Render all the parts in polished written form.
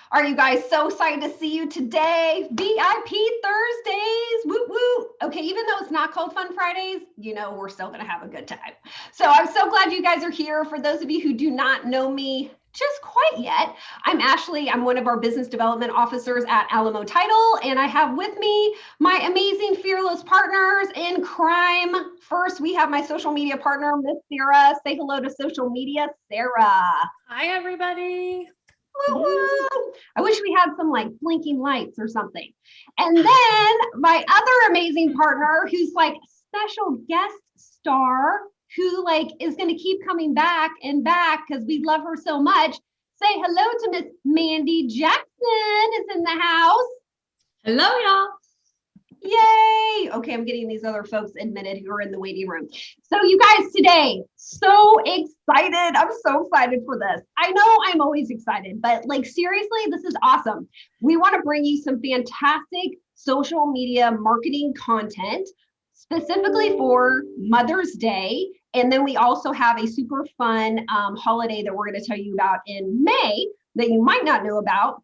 Are you guys so excited to see you today? VIP Thursdays, woo woo. Okay, even though it's not called Fun Fridays, we're still gonna have a good time. So I'm so glad you guys are here. For those of you who do not know me just quite yet, I'm Ashley. I'm one of our business development officers at Alamo Title, and I have with me my amazing fearless partners in crime. First, we have my social media partner, Miss Sarah. Say hello to social media, Sarah. Hi, everybody. Woo-woo. I wish we had some like blinking lights or something. And then my other amazing partner, who's like special guest star, who like is going to keep coming back and back because we love her so much. Say hello to Miss Mandy Jackson is in the house. Hello, y'all. Yay. Okay, I'm getting these other folks admitted who are in the waiting room. So you guys today, so excited. I'm so excited for this. I know I'm always excited, but like seriously, this is awesome. We want to bring you some fantastic social media marketing content specifically for Mother's Day. And then we also have a super fun holiday that we're going to tell you about in May that you might not know about,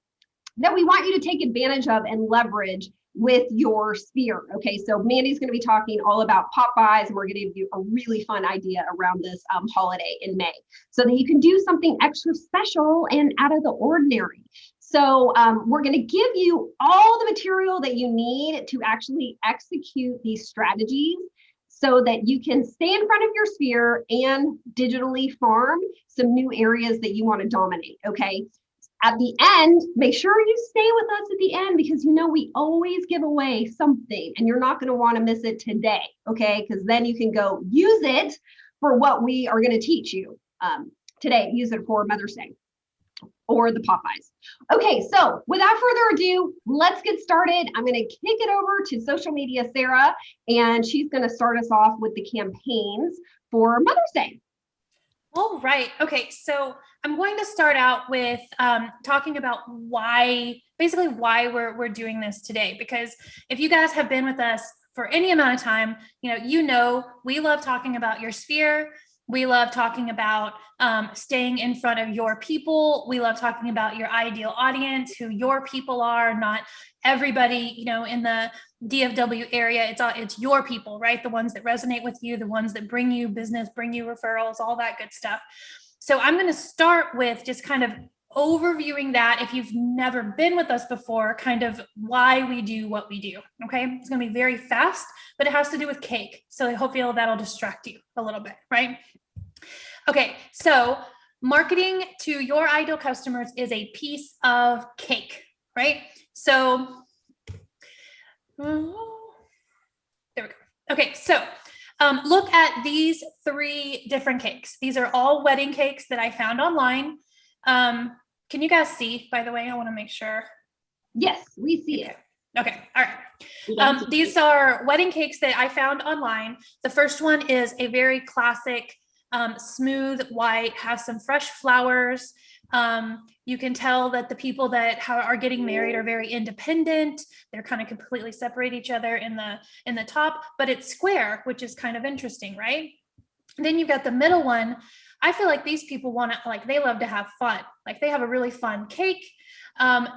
that we want you to take advantage of and leverage with your sphere. Okay, so Mandy's going to be talking all about pop buys, and we're going to give you a really fun idea around this holiday in May so that you can do something extra special and out of the ordinary. So we're going to give you all the material that you need to actually execute these strategies so that you can stay in front of your sphere and digitally farm some new areas that you want to dominate. Okay. At the end, make sure you stay with us at the end because we always give away something and you're not going to want to miss it today, okay? Because then you can go use it for what we are going to teach you today. Use it for Mother's Day or the Popeyes. Okay, so without further ado, let's get started. I'm going to kick it over to social media Sarah, and she's going to start us off with the campaigns for Mother's Day. All right. Okay. So I'm going to start out with talking about why we're doing this today. Because if you guys have been with us for any amount of time, we love talking about your sphere. We love talking about staying in front of your people. We love talking about your ideal audience, who your people are, not everybody, in the DFW area. It's your people, right? The ones that resonate with you, the ones that bring you business, bring you referrals, all that good stuff. So I'm going to start with just kind of overviewing that if you've never been with us before, kind of why we do what we do. Okay. It's going to be very fast, but it has to do with cake. So I hope that'll distract you a little bit, right? Okay. So marketing to your ideal customers is a piece of cake, right? So there we go. Okay. So look at these 3 different cakes. These are all wedding cakes that I found online. Can you guys see, by the way? I want to make sure. Yes, we see it. Okay. All right. These are wedding cakes that I found online. The first one is a very classic, smooth white, has some fresh flowers. You can tell that the people that are getting married are very independent. They're kind of completely separate each other in the top, but it's square, which is kind of interesting, right? Then you've got the middle one. I feel like these people they love to have fun. Like they have a really fun cake.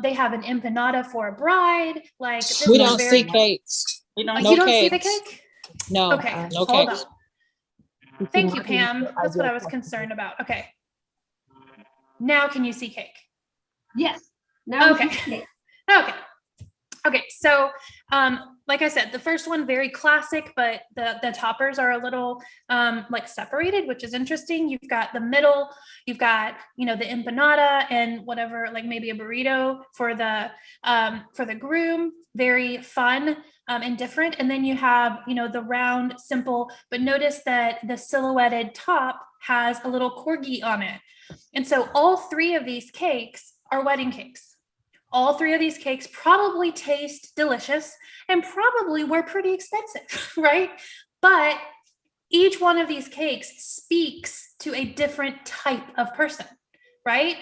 They have an empanada for a bride. Like we don't see cakes. You don't see the cake? No. Okay. No Hold cakes. on. Thank you, Pam. That's what I was concerned about. Okay. Now can you see cake? Yes. Now okay. Okay. So, like I said, the first one, very classic, but the toppers are a little like separated, which is interesting. You've got the middle, you've got, the empanada and whatever, like maybe a burrito for the groom, very fun and different. And then you have, the round, simple, but notice that the silhouetted top has a little corgi on it. And so all 3 of these cakes are wedding cakes. All 3 of these cakes probably taste delicious and probably were pretty expensive, right? But each one of these cakes speaks to a different type of person, right?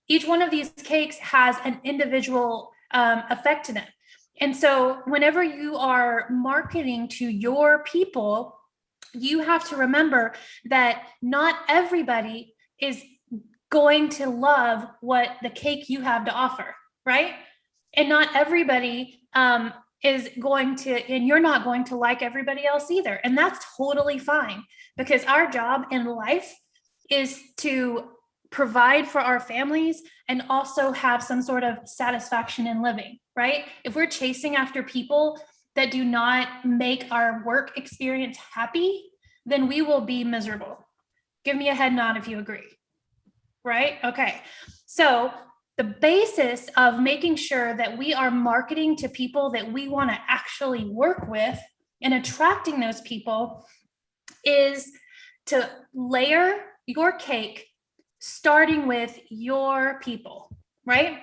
Each one of these cakes has an individual effect to them. And so whenever you are marketing to your people, you have to remember that not everybody is going to love what the cake you have to offer, right? And not everybody is going to, and you're not going to like everybody else either. And that's totally fine, because our job in life is to provide for our families and also have some sort of satisfaction in living, right? If we're chasing after people that do not make our work experience happy, then we will be miserable. Give me a head nod if you agree, right? Okay. So the basis of making sure that we are marketing to people that we want to actually work with and attracting those people is to layer your cake starting with your people, right?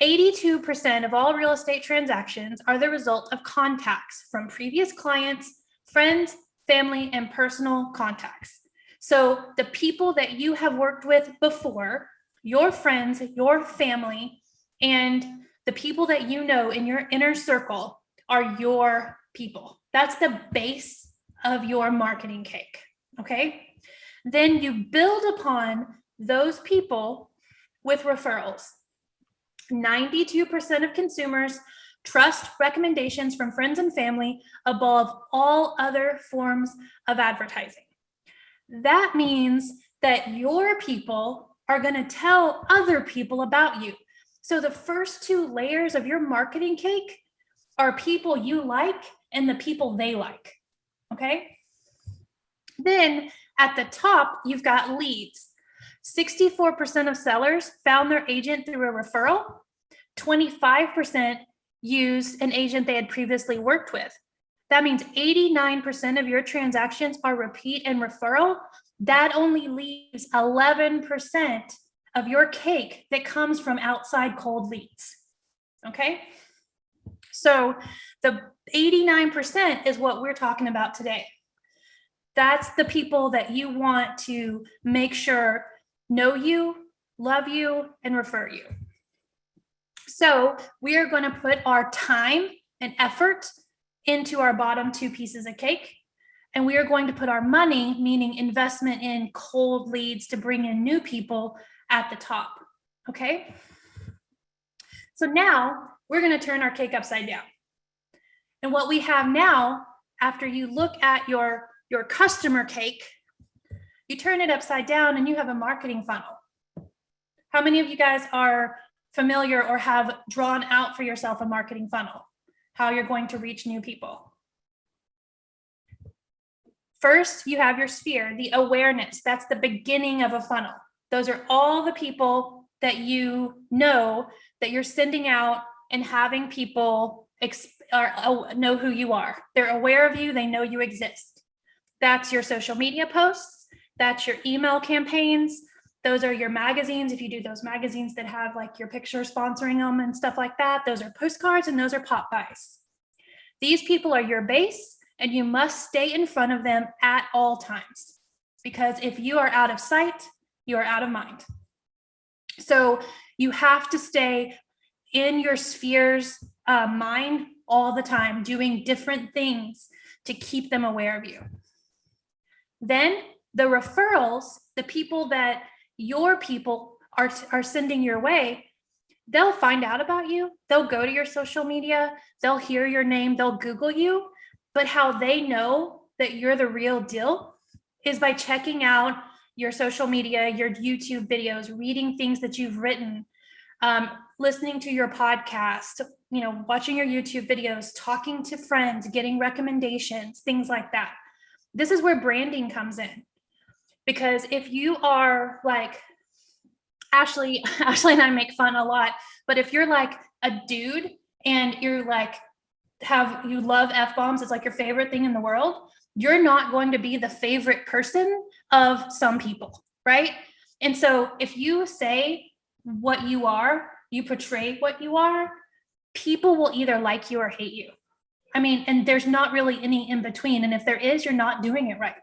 82% of all real estate transactions are the result of contacts from previous clients, friends, family, and personal contacts. So the people that you have worked with before, your friends, your family, and the people that you know in your inner circle are your people. That's the base of your marketing cake, okay? Then you build upon those people with referrals. 92% of consumers trust recommendations from friends and family above all other forms of advertising. That means that your people are going to tell other people about you. So the first two layers of your marketing cake are people you like and the people they like, okay? Then at the top, you've got leads. 64% of sellers found their agent through a referral. 25% used an agent they had previously worked with. That means 89% of your transactions are repeat and referral. That only leaves 11% of your cake that comes from outside cold leads. Okay? So the 89% is what we're talking about today. That's the people that you want to make sure know you, love you, and refer you. So we are going to put our time and effort into our bottom two pieces of cake. And we are going to put our money, meaning investment in cold leads to bring in new people, at the top. Okay? So now we're going to turn our cake upside down. And what we have now, after you look at your customer cake, you turn it upside down and you have a marketing funnel. How many of you guys are familiar or have drawn out for yourself a marketing funnel? How you're going to reach new people? First, you have your sphere, the awareness. That's the beginning of a funnel. Those are all the people that you know that you're sending out and having people know who you are. They're aware of you. They know you exist. That's your social media posts. That's your email campaigns. Those are your magazines. If you do those magazines that have like your picture sponsoring them and stuff like that, those are postcards and those are pop buys. These people are your base, and you must stay in front of them at all times, because if you are out of sight, you are out of mind. So you have to stay in your sphere's mind all the time, doing different things to keep them aware of you. Then the referrals, the people that your people are sending your way, they'll find out about you. They'll go to your social media. They'll hear your name. They'll Google you. But how they know that you're the real deal is by checking out your social media, your YouTube videos, reading things that you've written, listening to your podcast, watching your YouTube videos, talking to friends, getting recommendations, things like that. This is where branding comes in. Because if you are like, Ashley and I make fun a lot, but if you're like a dude and you're like, you love F-bombs, it's like your favorite thing in the world, you're not going to be the favorite person of some people, right? And so if you say what you are, you portray what you are, people will either like you or hate you. I mean, and there's not really any in between. And if there is, you're not doing it right.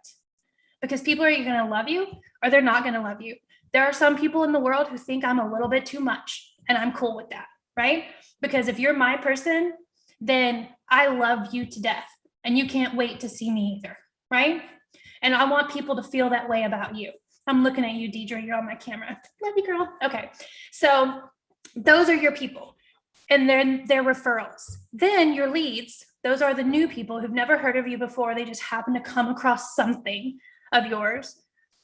Because people are either going to love you or they're not going to love you. There are some people in the world who think I'm a little bit too much, and I'm cool with that, right? Because if you're my person, then I love you to death and you can't wait to see me either, right? And I want people to feel that way about you. I'm looking at you, Deidre, you're on my camera. Love you, girl. Okay, so those are your people. And then their referrals. Then your leads, those are the new people who've never heard of you before. They just happen to come across something of yours.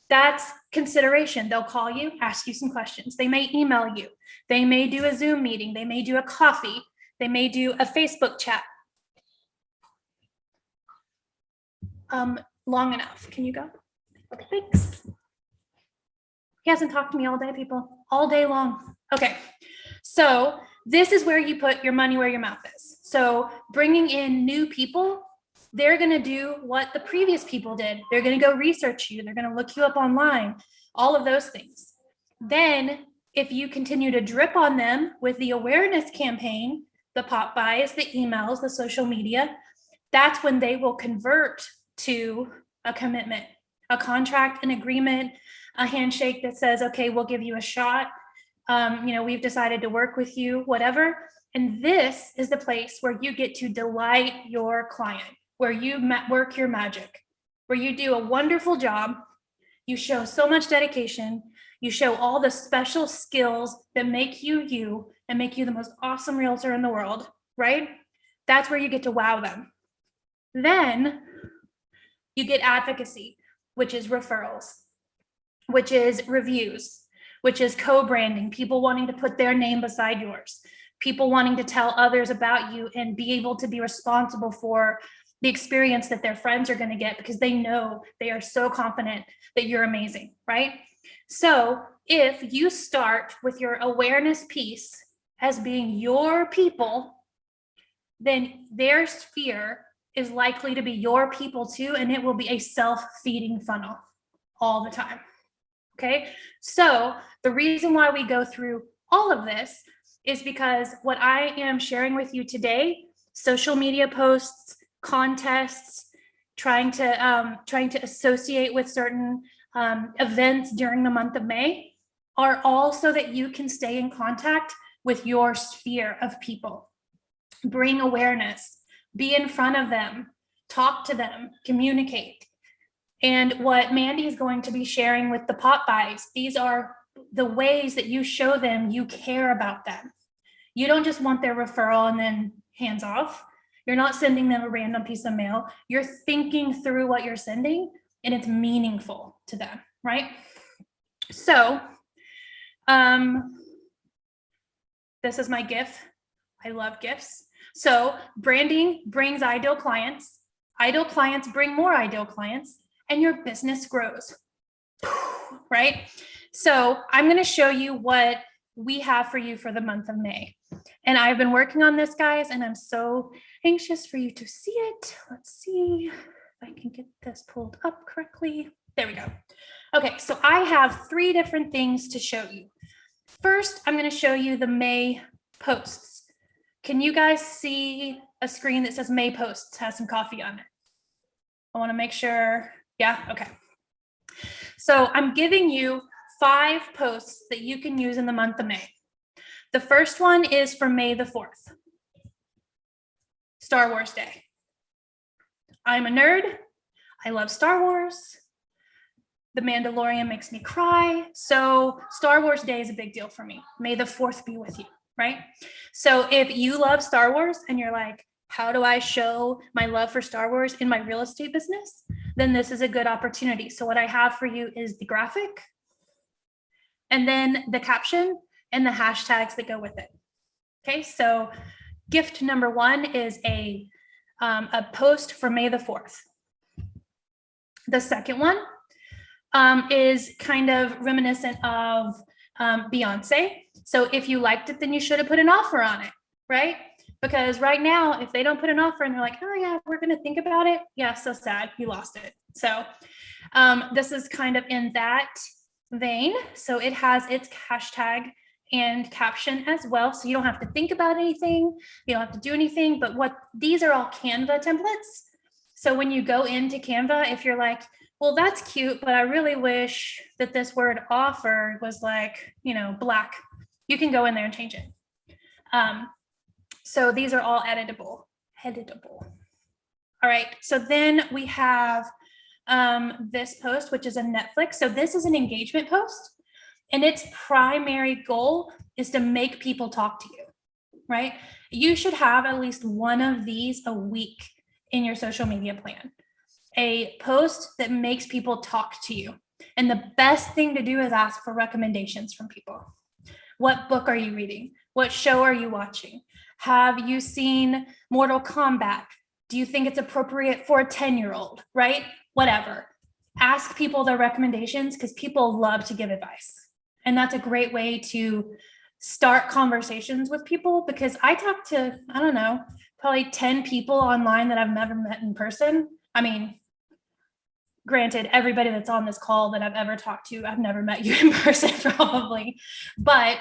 That's consideration. They'll call you, ask you some questions. They may email you. They may do a Zoom meeting. They may do a coffee. They may do a Facebook chat. Long enough. Can you go? Thanks. He hasn't talked to me all day, people. All day long. Okay. So this is where you put your money where your mouth is. So bringing in new people, they're going to do what the previous people did. They're going to go research you. They're going to look you up online, all of those things. Then if you continue to drip on them with the awareness campaign, the pop buys, the emails, the social media, that's when they will convert to a commitment, a contract, an agreement, a handshake that says, okay, we'll give you a shot. We've decided to work with you, whatever. And this is the place where you get to delight your client, where you work your magic, where you do a wonderful job. You show so much dedication. You show all the special skills that make you you and make you the most awesome realtor in the world, right? That's where you get to wow them. Then you get advocacy, which is referrals, which is reviews, which is co-branding, people wanting to put their name beside yours, people wanting to tell others about you and be able to be responsible for the experience that their friends are going to get because they know, they are so confident that you're amazing, right? So if you start with your awareness piece as being your people, then their sphere is likely to be your people too, and it will be a self-feeding funnel all the time. Okay, so the reason why we go through all of this is because what I am sharing with you today, social media posts, contests, trying to associate with certain events during the month of May, are all so that you can stay in contact with your sphere of people. Bring awareness, be in front of them, talk to them, communicate. And what Mandy is going to be sharing with the pop buys, these are the ways that you show them you care about them. You don't just want their referral and then hands off. You're not sending them a random piece of mail. You're thinking through what you're sending and it's meaningful to them, right? So, this is my GIF. I love GIFs. So branding brings ideal clients. Ideal clients bring more ideal clients. And your business grows, right? So I'm going to show you what we have for you for the month of May. And I've been working on this, guys, and I'm so anxious for you to see it. Let's see if I can get this pulled up correctly. There we go. Okay, so I have 3 different things to show you. First, I'm going to show you the May posts. Can you guys see a screen that says May posts, has some coffee on it? I want to make sure. Yeah, okay. So I'm giving you 5 posts that you can use in the month of May. The first one is for May the 4th, Star Wars Day. I'm a nerd. I love Star Wars. The Mandalorian makes me cry. So Star Wars Day is a big deal for me. May the 4th be with you, right? So if you love Star Wars and you're like, how do I show my love for Star Wars in my real estate business? Then this is a good opportunity. So what I have for you is the graphic and then the caption and the hashtags that go with it. Okay, so gift number 1 is a post for May the 4th. The second one is kind of reminiscent of Beyonce. So if you liked it, then you should have put an offer on it, right? Because right now, if they don't put an offer and they're like, oh yeah, we're gonna think about it. Yeah, so sad, you lost it. So this is kind of in that vein. So it has its hashtag and caption as well. So you don't have to think about anything. You don't have to do anything, but these are all Canva templates. So when you go into Canva, if you're like, well, that's cute, but I really wish that this word offer was like, black, you can go in there and change it. So these are all editable. All right, so then we have this post, which is a Netflix. So this is an engagement post, and its primary goal is to make people talk to you, right? You should have at least one of these a week in your social media plan. A post that makes people talk to you. And the best thing to do is ask for recommendations from people. What book are you reading? What show are you watching? Have you seen Mortal Kombat? Do you think it's appropriate for a 10-year-old, right? Whatever. Ask people their recommendations because people love to give advice. And that's a great way to start conversations with people, because I talk to, I don't know, probably 10 people online that I've never met in person. I mean, granted, everybody that's on this call that I've ever talked to, I've never met you in person probably, but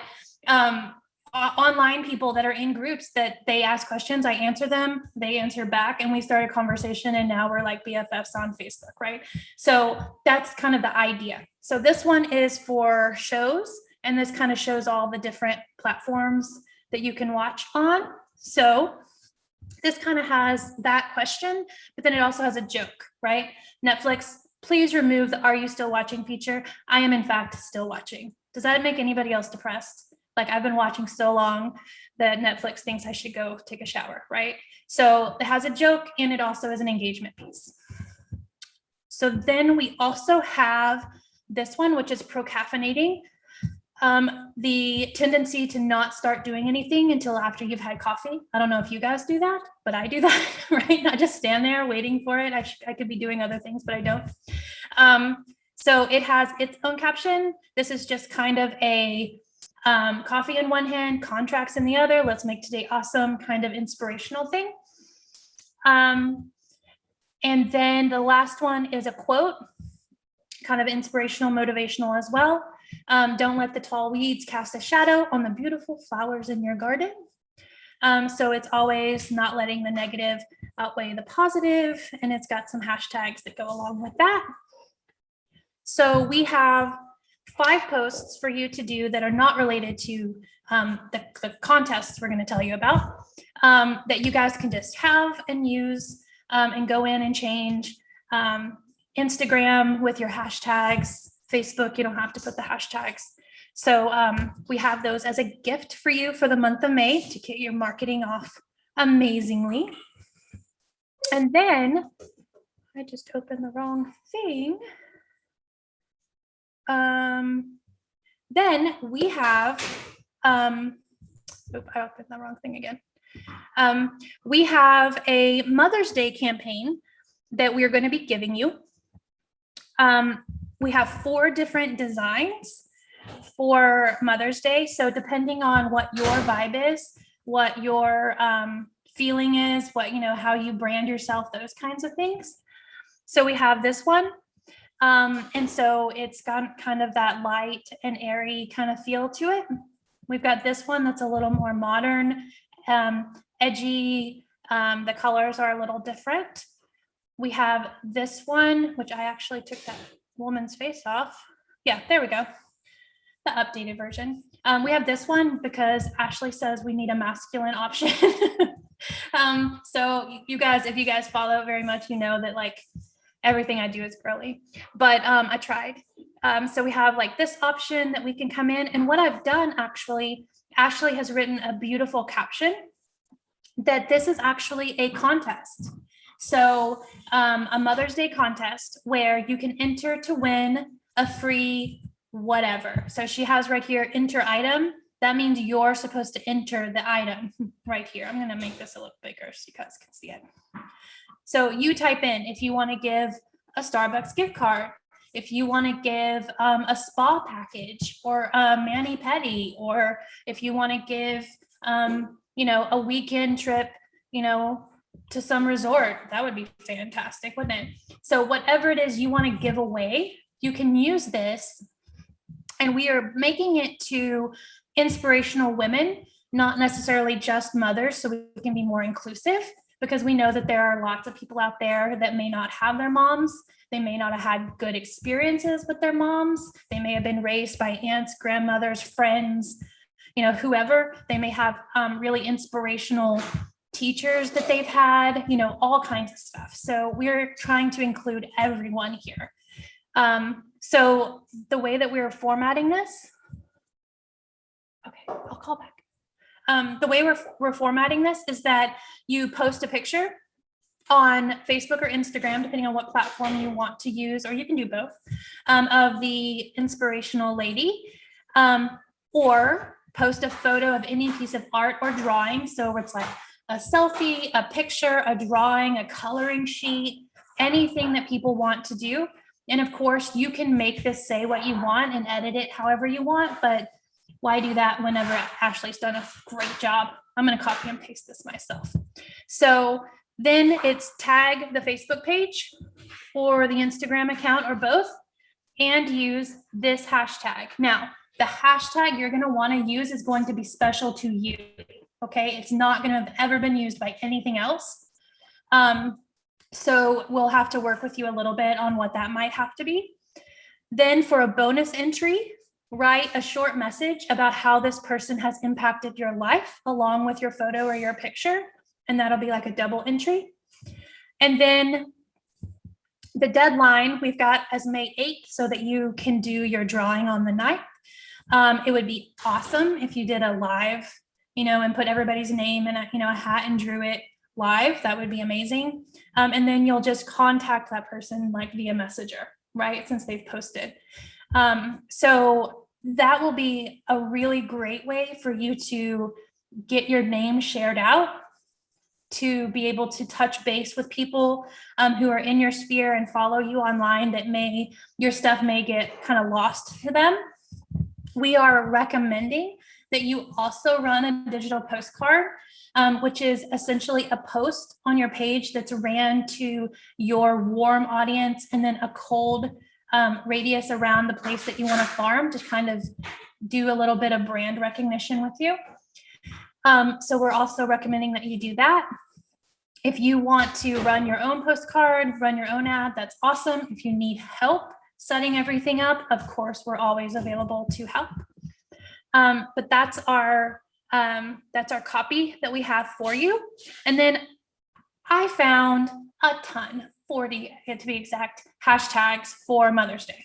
online people that are in groups that they ask questions, I answer them, they answer back, and we start a conversation, and now we're like BFFs on Facebook, right? So that's kind of the idea. So this one is for shows, and this kind of shows all the different platforms that you can watch on. So this kind of has that question, but then it also has a joke, right? Netflix, please remove the "Are you still watching" feature. I am in fact still watching. Does that make anybody else depressed? Like, I've been watching so long that Netflix thinks I should go take a shower, right? So it has a joke, and it also is an engagement piece. So then we also have this one, which is procaffeinating. The tendency to not start doing anything until after you've had coffee. I don't know if you guys do that, but I do that, right? I just stand there waiting for it. I could be doing other things, but I don't. So it has its own caption. This is just kind of a coffee in one hand, contracts in the other. Let's make today awesome kind of inspirational thing. And then the last one is a quote, kind of inspirational, motivational as well. Don't let the tall weeds cast a shadow on the beautiful flowers in your garden. So it's always not letting the negative outweigh the positive, and it's got some hashtags that go along with that. So we have 5 posts for you to do that are not related to the contests we're going to tell you about, that you guys can just have and use and go in and change. Instagram with your hashtags. Facebook, you don't have to put the hashtags. So we have those as a gift for you for the month of May to get your marketing off amazingly. And then I just opened the wrong thing. Then we have, I opened the wrong thing again. We have a Mother's Day campaign that we're going to be giving you. We have 4 different designs for Mother's Day. So depending on what your vibe is, what your feeling is, what, how you brand yourself, those kinds of things. So we have this one. And so it's got kind of that light and airy kind of feel to it. We've got this one that's a little more modern, edgy. The colors are a little different. We have this one, which I actually took that woman's face off. Yeah, there we go. The updated version. We have this one because Ashley says we need a masculine option. So you guys, if you guys follow very much, you know that like everything I do is girly, but I tried. So we have like this option that we can come in, and what I've done actually, Ashley has written a beautiful caption that this is actually a contest. So a Mother's Day contest where you can enter to win a free whatever. So she has right here, enter item. That means you're supposed to enter the item right here. I'm going to make this a little bigger so you guys can see it. So you type in if you want to give a Starbucks gift card, if you want to give a spa package or a mani-pedi, or if you want to give, a weekend trip, to some resort, that would be fantastic, wouldn't it? So whatever it is you want to give away, you can use this. And we are making it to inspirational women, not necessarily just mothers, so we can be more inclusive, because we know that there are lots of people out there that may not have their moms. They may not have had good experiences with their moms. They may have been raised by aunts, grandmothers, friends, whoever. They may have really inspirational teachers that they've had, all kinds of stuff. So we're trying to include everyone here. So the way that we're formatting this, okay, I'll call back. the way we're formatting this is that you post a picture on Facebook or Instagram, depending on what platform you want to use, or you can do both, of the inspirational lady, or post a photo of any piece of art or drawing. So it's like a selfie, a picture, a drawing, a coloring sheet, anything that people want to do. And of course, you can make this say what you want and edit it however you want, but why do that whenever Ashley's done a great job? I'm going to copy and paste this myself. So then it's tag the Facebook page or the Instagram account or both, and use this hashtag. Now, the hashtag you're going to want to use is going to be special to you. Okay. It's not going to have ever been used by anything else. So we'll have to work with you a little bit on what that might have to be. Then for a bonus entry, write a short message about how this person has impacted your life along with your photo or your picture. And that'll be like a double entry. And then the deadline we've got as May 8th so that you can do your drawing on the 9th. It would be awesome if you did a live, and put everybody's name in a hat and drew it live. That would be amazing. And then you'll just contact that person like via Messenger, right? Since they've posted. So that will be a really great way for you to get your name shared out, to be able to touch base with people who are in your sphere and follow you online that your stuff may get kind of lost to them. We are recommending that you also run a digital postcard, which is essentially a post on your page that's ran to your warm audience and then a cold radius around the place that you want to farm to kind of do a little bit of brand recognition with you. So we're also recommending that you do that. If you want to run your own postcard, run your own ad, that's awesome. If you need help setting everything up, of course, we're always available to help. But that's our copy that we have for you. And then I found a ton, 40 to be exact, hashtags for Mother's Day.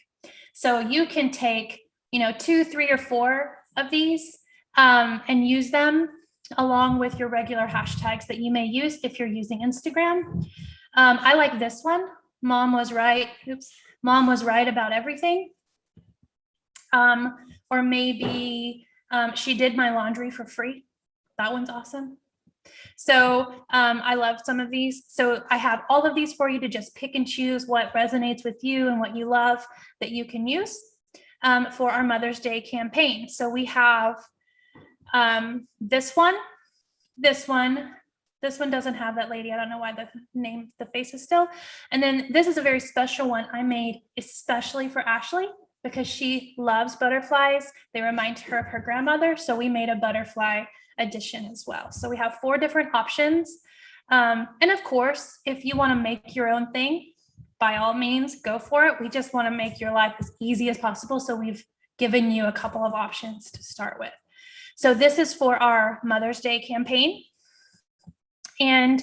So you can take, 2, 3, or 4 of these and use them along with your regular hashtags that you may use if you're using Instagram. I like this one. Mom was right. Mom was right about everything. Or maybe she did my laundry for free. That one's awesome. So I love some of these. So I have all of these for you to just pick and choose what resonates with you and what you love that you can use for our Mother's Day campaign. So we have this one doesn't have that lady. I don't know why the face is still. And then this is a very special one I made especially for Ashley because she loves butterflies. They remind her of her grandmother. So we made a butterfly edition as well. So we have 4 different options. And of course, if you want to make your own thing, by all means, go for it. We just want to make your life as easy as possible. So we've given you a couple of options to start with. So this is for our Mother's Day campaign. And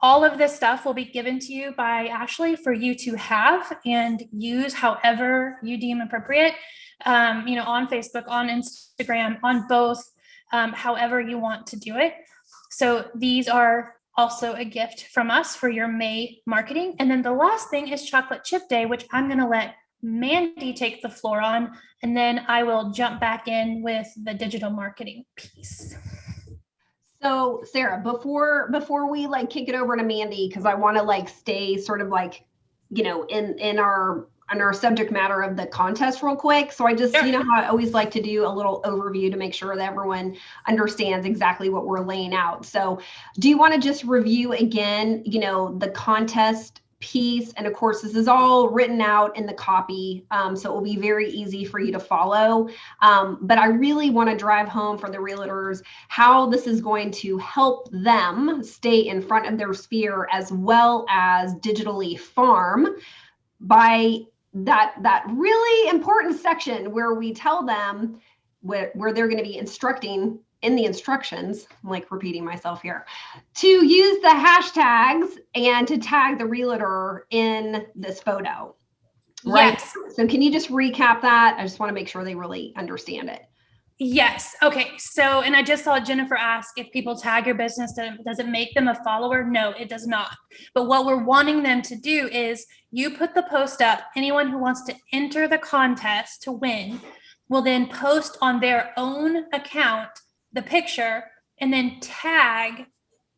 all of this stuff will be given to you by Ashley for you to have and use however you deem appropriate, on Facebook, on Instagram, on both, however you want to do it. So these are also a gift from us for your May marketing. And then the last thing is Chocolate Chip Day, which I'm going to let Mandy take the floor on, and then I will jump back in with the digital marketing piece. So Sarah, before we kick it over to Mandy, because I want to stay sort of in our subject matter of the contest real quick. So I just, Sure. How I always like to do a little overview to make sure that everyone understands exactly what we're laying out. So do you want to just review again, the contest piece? And of course, this is all written out in the copy, so it will be very easy for you to follow. But I really want to drive home for the realtors how this is going to help them stay in front of their sphere as well as digitally farm by that really important section where we tell them where they're going to be instructing in the instructions, I'm repeating myself here, to use the hashtags and to tag the realtor in this photo. Right? Yes. So can you just recap that? I just want to make sure they really understand it. Yes. Okay. So, and I just saw Jennifer ask if people tag your business, does it make them a follower? No, it does not. But what we're wanting them to do is you put the post up. Anyone who wants to enter the contest to win will then post on their own account the picture and then tag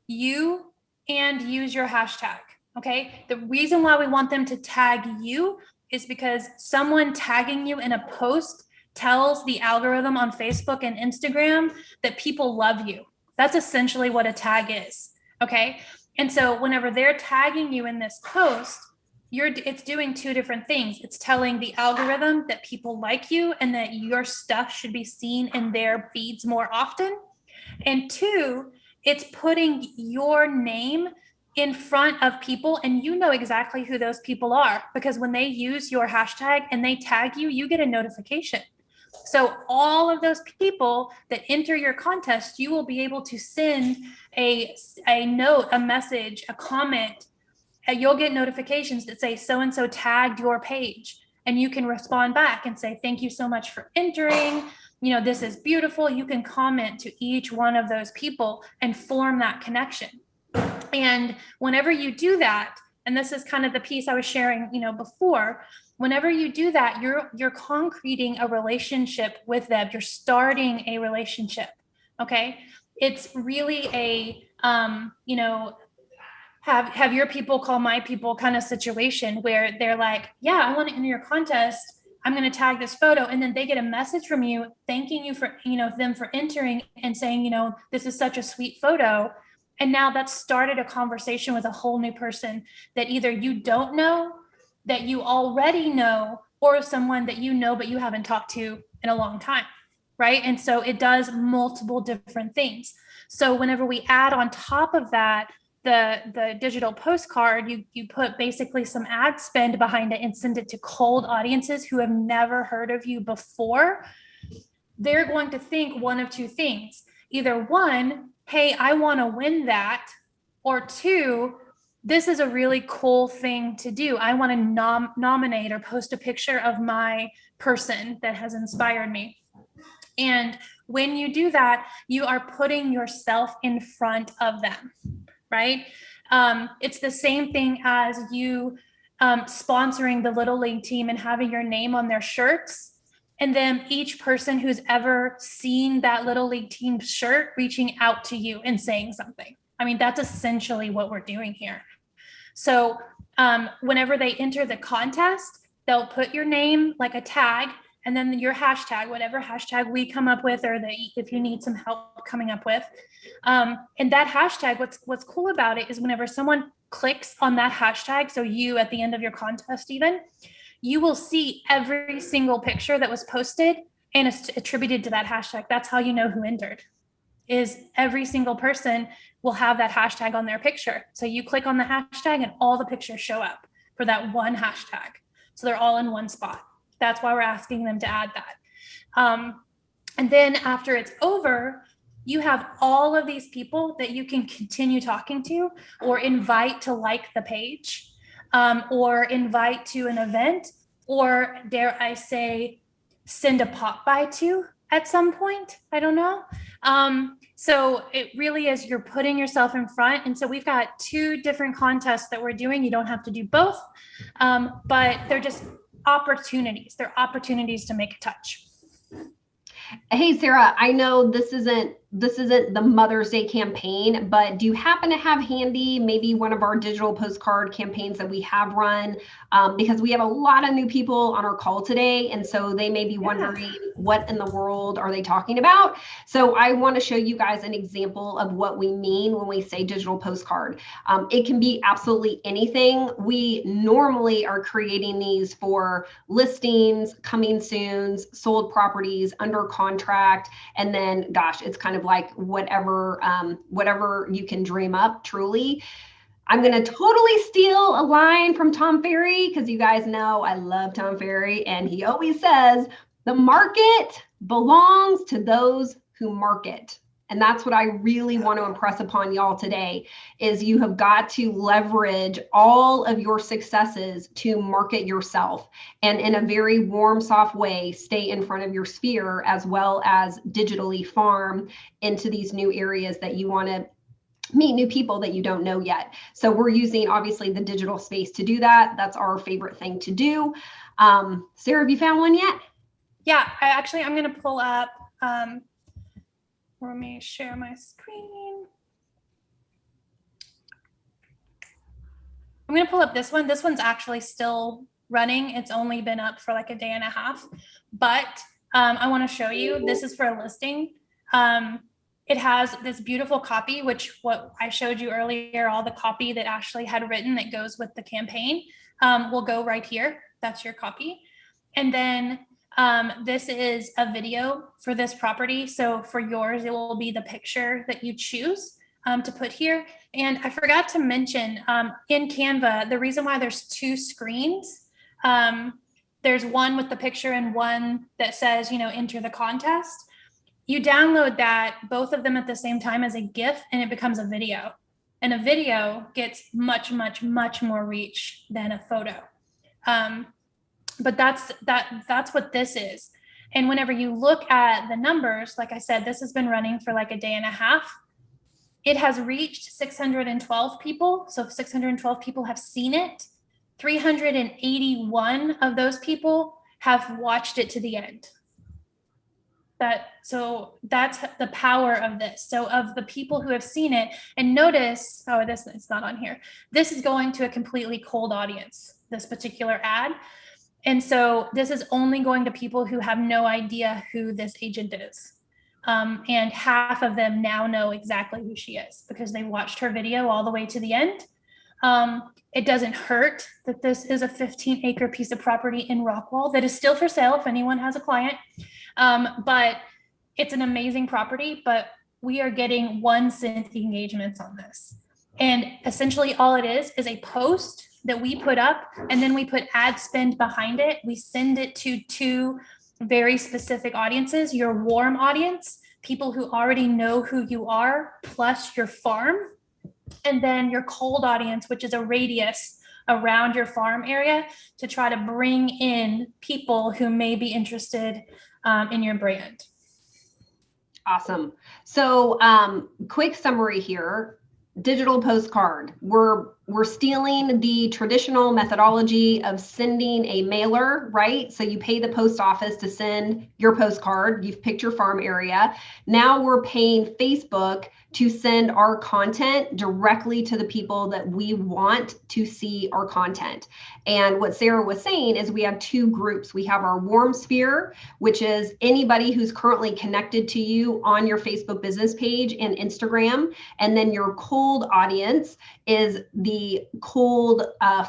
you and use your hashtag. Okay. The reason why we want them to tag you is because someone tagging you in a post tells the algorithm on Facebook and Instagram that people love you. That's essentially what a tag is. Okay. And so whenever they're tagging you in this post, it's doing two different things. It's telling the algorithm that people like you and that your stuff should be seen in their feeds more often. And two, it's putting your name in front of people, and you know exactly who those people are, because when they use your hashtag and they tag you, you get a notification. So all of those people that enter your contest, you will be able to send a note, a message, a comment. You'll get notifications that say so-and-so tagged your page, and you can respond back and say, thank you so much for entering. You know, this is beautiful. You can comment to each one of those people and form that connection. And whenever you do that, and this is kind of the piece I was sharing, before, whenever you do that, you're concreting a relationship with them. You're starting a relationship. Okay. It's really a, have your people call my people kind of situation where they're like, yeah, I want to enter your contest. I'm going to tag this photo. And then they get a message from you thanking you for, them for entering and saying, this is such a sweet photo. And now that's started a conversation with a whole new person that either you don't know, that you already know, or someone that you know, but you haven't talked to in a long time, right? And so it does multiple different things. So whenever we add on top of that, the digital postcard, you put basically some ad spend behind it and send it to cold audiences who have never heard of you before. They're going to think one of two things. Either one, hey, I want to win that. Or two, this is a really cool thing to do. I want to nominate or post a picture of my person that has inspired me. And when you do that, you are putting yourself in front of them, right? It's the same thing as you sponsoring the Little League team and having your name on their shirts. And then each person who's ever seen that Little League team shirt reaching out to you and saying something. I mean, that's essentially what we're doing here. So whenever they enter the contest, they'll put your name like a tag and then your hashtag, whatever hashtag we come up with, or if you need some help coming up with. And that hashtag, what's cool about it is whenever someone clicks on that hashtag, so you at the end of your contest even, you will see every single picture that was posted and it's attributed to that hashtag. That's how you know who entered, is every single person will have that hashtag on their picture. So you click on the hashtag and all the pictures show up for that one hashtag. So they're all in one spot. That's why we're asking them to add that. And then after it's over, you have all of these people that you can continue talking to or invite to like the page. Or invite to an event, or dare I say, send a pop by to at some point. I don't know. So it really is, you're putting yourself in front. And so we've got two different contests that we're doing. You don't have to do both, but they're just opportunities. They're opportunities to make a touch. Hey, Sarah, I know this isn't the Mother's Day campaign, but do you happen to have handy maybe one of our digital postcard campaigns that we have run? Because we have a lot of new people on our call today, and so they may be wondering what in the world are they talking about. So I want to show you guys an example of what we mean when we say digital postcard. It can be absolutely anything. We normally are creating these for listings, coming soons, sold properties, under contract, and then gosh, it's kind of like whatever you can dream up, truly. I'm going to totally steal a line from Tom Ferry, because you guys know I love Tom Ferry, and he always says the market belongs to those who market. And that's what I really want to impress upon y'all today is you have got to leverage all of your successes to market yourself and in a very warm, soft way, stay in front of your sphere as well as digitally farm into these new areas that you want to meet new people that you don't know yet. So we're using obviously the digital space to do that. That's our favorite thing to do. Sarah, have you found one yet? Yeah, I'm going to pull up, let me share my screen. I'm going to pull up this one. This one's actually still running. It's only been up for like a day and a half, but I want to show you, this is for a listing. It has this beautiful copy, which what I showed you earlier, all the copy that Ashley had written that goes with the campaign will go right here. That's your copy. And then this is a video for this property. So for yours, it will be the picture that you choose to put here. And I forgot to mention in Canva, the reason why there's two screens, there's one with the picture and one that says, enter the contest. You download that, both of them at the same time as a GIF, and it becomes a video. And a video gets much, much, much more reach than a photo. But that's what this is. And whenever you look at the numbers, like I said, this has been running for like a day and a half. It has reached 612 people. So 612 people have seen it. 381 of those people have watched it to the end. So that's the power of this. So of the people who have seen it, and notice, it's not on here. This is going to a completely cold audience, this particular ad. And so this is only going to people who have no idea who this agent is. And half of them now know exactly who she is because they watched her video all the way to the end. It doesn't hurt that this is a 15-acre piece of property in Rockwall that is still for sale if anyone has a client. But it's an amazing property, but we are getting 1 cent engagements on this. And essentially all it is a post that we put up, and then we put ad spend behind it. We send it to 2 very specific audiences: your warm audience, people who already know who you are, plus your farm, and then your cold audience, which is a radius around your farm area to try to bring in people who may be interested in your brand. Awesome. So quick summary here. Digital postcard. We're stealing the traditional methodology of sending a mailer, right? So you pay the post office to send your postcard. You've picked your farm area. Now we're paying Facebook to send our content directly to the people that we want to see our content. And what Sarah was saying is we have 2 groups. We have our warm sphere, which is anybody who's currently connected to you on your Facebook business page and Instagram. And then your cold audience is the cold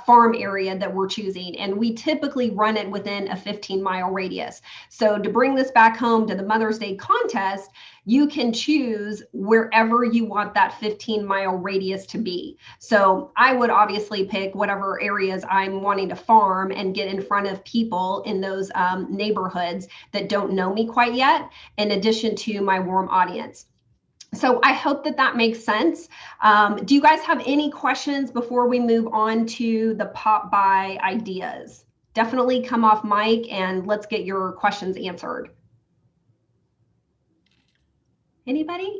farm area that we're choosing. And we typically run it within a 15-mile radius. So to bring this back home to the Mother's Day contest, you can choose wherever you want that 15-mile radius to be. So I would obviously pick whatever areas I'm wanting to farm and get in front of people in those neighborhoods that don't know me quite yet, in addition to my warm audience. So I hope that makes sense. Do you guys have any questions before we move on to the pop by ideas? Definitely come off mic and let's get your questions answered. Anybody?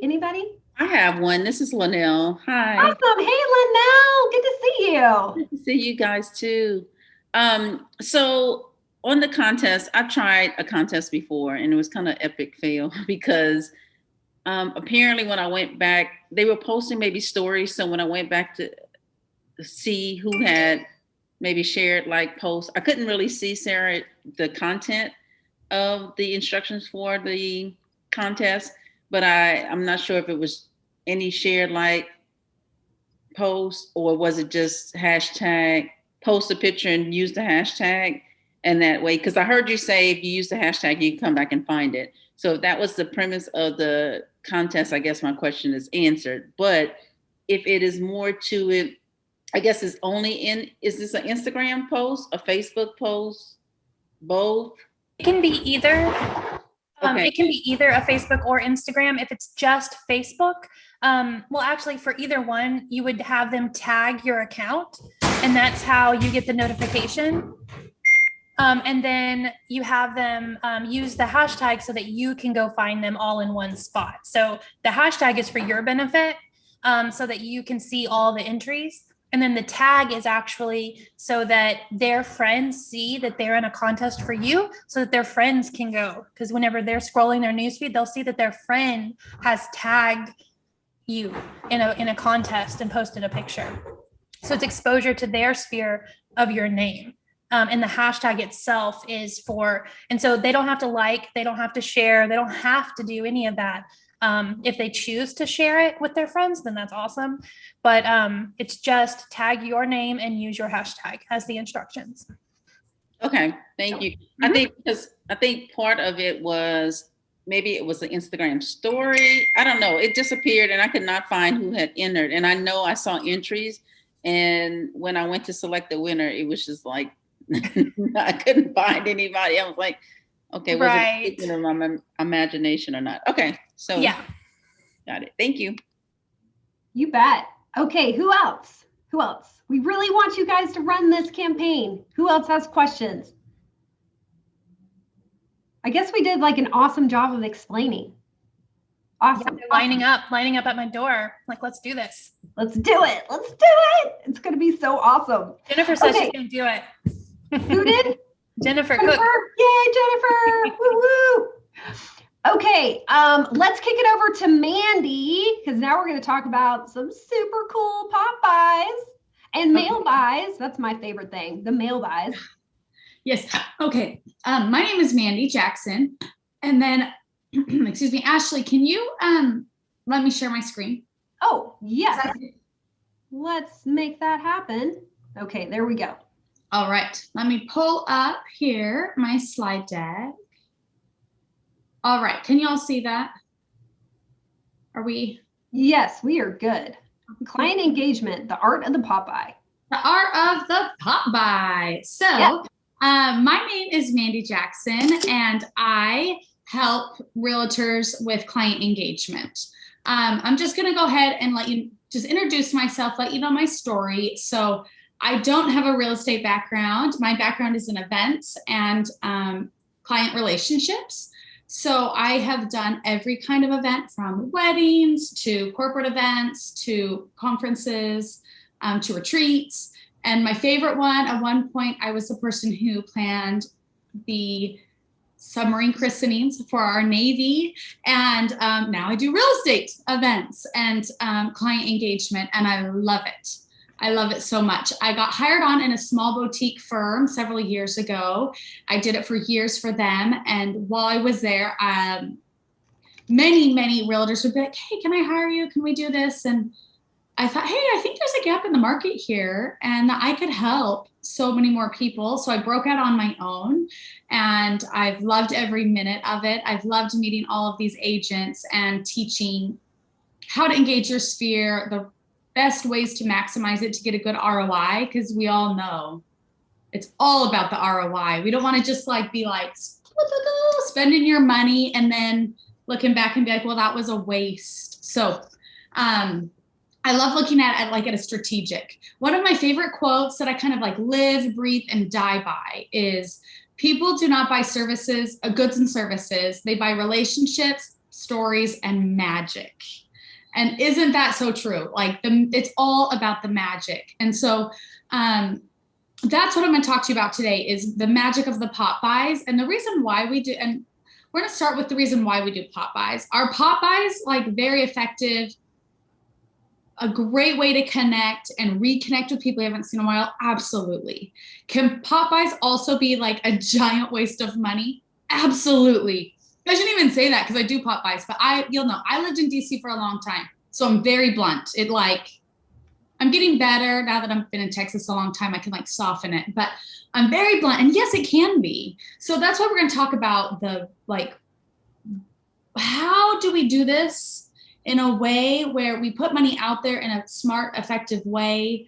I have one. This is Linnell. Hi. Awesome. Hey, Linnell. Good to see you. Good to see you guys too. So on the contest, I've tried a contest before and it was kind of epic fail because apparently when I went back, they were posting maybe stories. So when I went back to see who had maybe shared like posts, I couldn't really see, Sarah, the content of the instructions for the contest. But I'm not sure if it was any shared like post or was it just hashtag post a picture and use the hashtag and that way, because I heard you say if you use the hashtag, you can come back and find it. So if that was the premise of the contest, I guess my question is answered. But if it is more to it, I guess it's is this an Instagram post, a Facebook post, both? It can be either. Okay. It can be either a Facebook or Instagram. If it's just Facebook, well, actually, for either one, you would have them tag your account, and that's how you get the notification. And then you have them use the hashtag so that you can go find them all in one spot. So the hashtag is for your benefit, so that you can see all the entries. And then the tag is actually so that their friends see that they're in a contest for you, so that their friends can go. Because whenever they're scrolling their newsfeed, they'll see that their friend has tagged you in a contest and posted a picture. So it's exposure to their sphere of your name. And the hashtag itself is for, and so they don't have to like, they don't have to share, they don't have to do any of that. If they choose to share it with their friends, then that's awesome. But it's just tag your name and use your hashtag as the instructions. Okay, thank you. I think part of it was, maybe it was the Instagram story. I don't know. It disappeared and I could not find who had entered. And I know I saw entries. And when I went to select the winner, it was just like, I couldn't find anybody. I was like, okay, was it in my imagination or not? Okay, so yeah, got it. Thank you. You bet. Okay, who else? Who else? We really want you guys to run this campaign. Who else has questions? I guess we did like an awesome job of explaining. Awesome. Yeah, lining up at my door. Like, let's do this. Let's do it. Let's do it. It's going to be so awesome. Jennifer says she's going to do it. Who did? Jennifer Cook. Yay, Jennifer. Woo woo. Okay, let's kick it over to Mandy, because now we're going to talk about some super cool pop buys and mail buys. That's my favorite thing, the mail buys. Yes. Okay. My name is Mandy Jackson. And then, excuse me, Ashley, can you let me share my screen? Oh, yes. Let's make that happen. Okay, there we go. All right. Let me pull up here my slide deck. All right. Can you all see that? Are we? Yes, we are good. Client engagement, the art of the pop buy. The art of the pop buy. So my name is Mandy Jackson, and I help realtors with client engagement. I'm just going to go ahead and let you just introduce myself, let you know my story. So I don't have a real estate background. My background is in events and client relationships. So I have done every kind of event, from weddings to corporate events to conferences to retreats. And my favorite one, at one point, I was the person who planned the submarine christenings for our Navy. And now I do real estate events and client engagement, and I love it. I love it so much. I got hired on in a small boutique firm several years ago. I did it for years for them. And while I was there, many realtors would be like, hey, can I hire you? Can we do this? And I thought, hey, I think there's a gap in the market here and I could help so many more people. So I broke out on my own, and I've loved every minute of it. I've loved meeting all of these agents and teaching how to engage your sphere, the best ways to maximize it to get a good ROI, because we all know it's all about the ROI. We don't want to just like be like spending your money and then looking back and be like, well, that was a waste. So I love looking at it like at a strategic. One of my favorite quotes that I kind of like live, breathe, and die by is, people do not buy services, goods and services. They buy relationships, stories, and magic. And isn't that so true? Like it's all about the magic. And so that's what I'm going to talk to you about today, is the magic of the pop buys and the reason why we do. And we're going to start with the reason why we do pop buys. Are pop buys like very effective? A great way to connect and reconnect with people you haven't seen in a while? Absolutely. Can pop buys also be like a giant waste of money? Absolutely. I shouldn't even say that because I do pop buys, but you'll know, I lived in DC for a long time. So I'm very blunt. I'm getting better now that I've been in Texas a long time. I can like soften it, but I'm very blunt. And yes, it can be. So that's why we're going to talk about how do we do this in a way where we put money out there in a smart, effective way,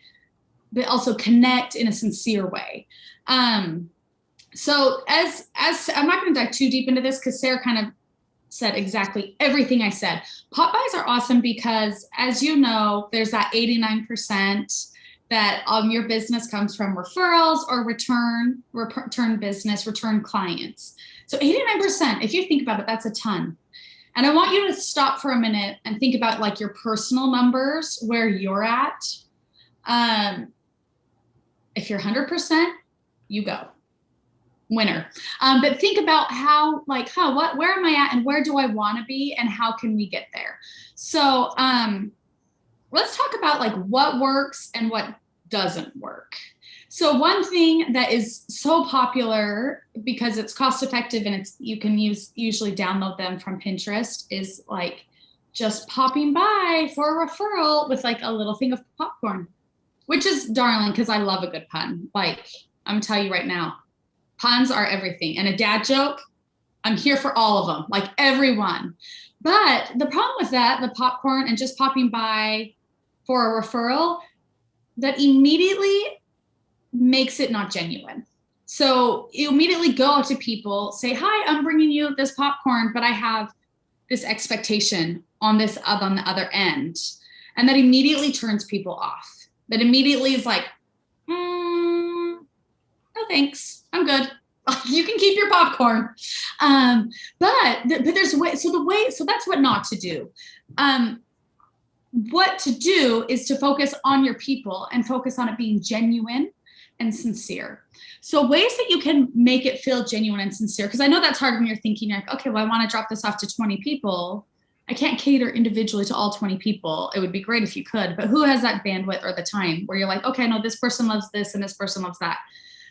but also connect in a sincere way. So as I'm not going to dive too deep into this because Sarah kind of said exactly everything I said. Pop-bys are awesome because, as you know, there's that 89% that your business comes from referrals or return business, return clients. So 89%, if you think about it, that's a ton. And I want you to stop for a minute and think about like your personal numbers, where you're at. If you're 100%, you go. Winner. But think about where am I at and where do I want to be and how can we get there? So let's talk about like what works and what doesn't work. So one thing that is so popular because it's cost effective and you can usually download them from Pinterest is like just popping by for a referral with like a little thing of popcorn, which is darling because I love a good pun. Like I'm telling you right now, puns are everything. And a dad joke, I'm here for all of them, like everyone. But the problem with that, the popcorn and just popping by for a referral, that immediately makes it not genuine. So you immediately go to people, say, hi, I'm bringing you this popcorn, but I have this expectation on the other end. And that immediately turns people off. That immediately is like, no thanks, I'm good. You can keep your popcorn. But there's a way, so that's what not to do. What to do is to focus on your people and focus on it being genuine and sincere. So ways that you can make it feel genuine and sincere, because I know that's hard when you're thinking like, okay, well, I want to drop this off to 20 people. I can't cater individually to all 20 people. It would be great if you could, but who has that bandwidth or the time where you're like, okay, no, this person loves this and this person loves that.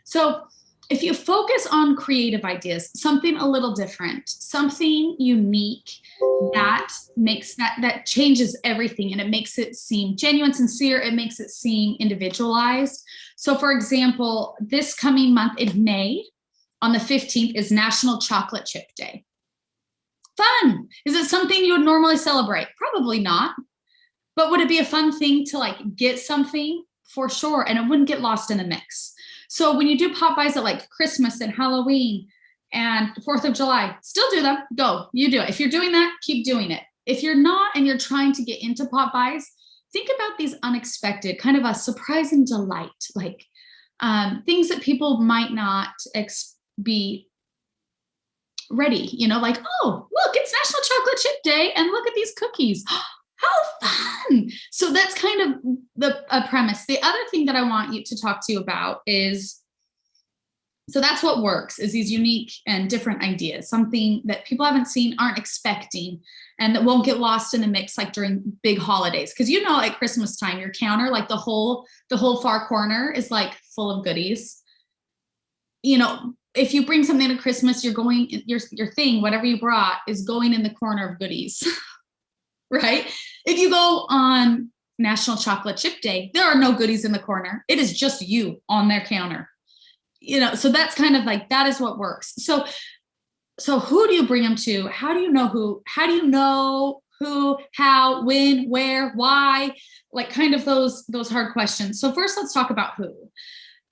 So if you focus on creative ideas, something a little different, something unique that makes that changes everything, and it makes it seem genuine, sincere, it makes it seem individualized. So for example, this coming month in May, on the 15th is National Chocolate Chip Day. Fun. Is it something you would normally celebrate? Probably not. But would it be a fun thing to like get something? For sure. And it wouldn't get lost in the mix. So when you do pop-bys at like Christmas and Halloween and 4th of July, still do them. Go, you do it. If you're doing that, keep doing it. If you're not and you're trying to get into pop-bys, think about these unexpected, kind of a surprising delight, like things that people might not be ready, like, oh, look, it's National Chocolate Chip Day and look at these cookies. How fun. So that's kind of the premise. The other thing that I want you to talk to you about is, so that's what works, is these unique and different ideas, something that people haven't seen, aren't expecting, and that won't get lost in the mix like during big holidays. Because at Christmas time, your counter, like the whole far corner is like full of goodies. If you bring something to Christmas, your thing, whatever you brought, is going in the corner of goodies. Right? If you go on National Chocolate Chip Day, there are no goodies in the corner. It is just you on their counter. So that's kind of like, that is what works. So who do you bring them to? How do you know who? How do you know who, how, when, where, why? Like kind of those hard questions. So first, let's talk about who.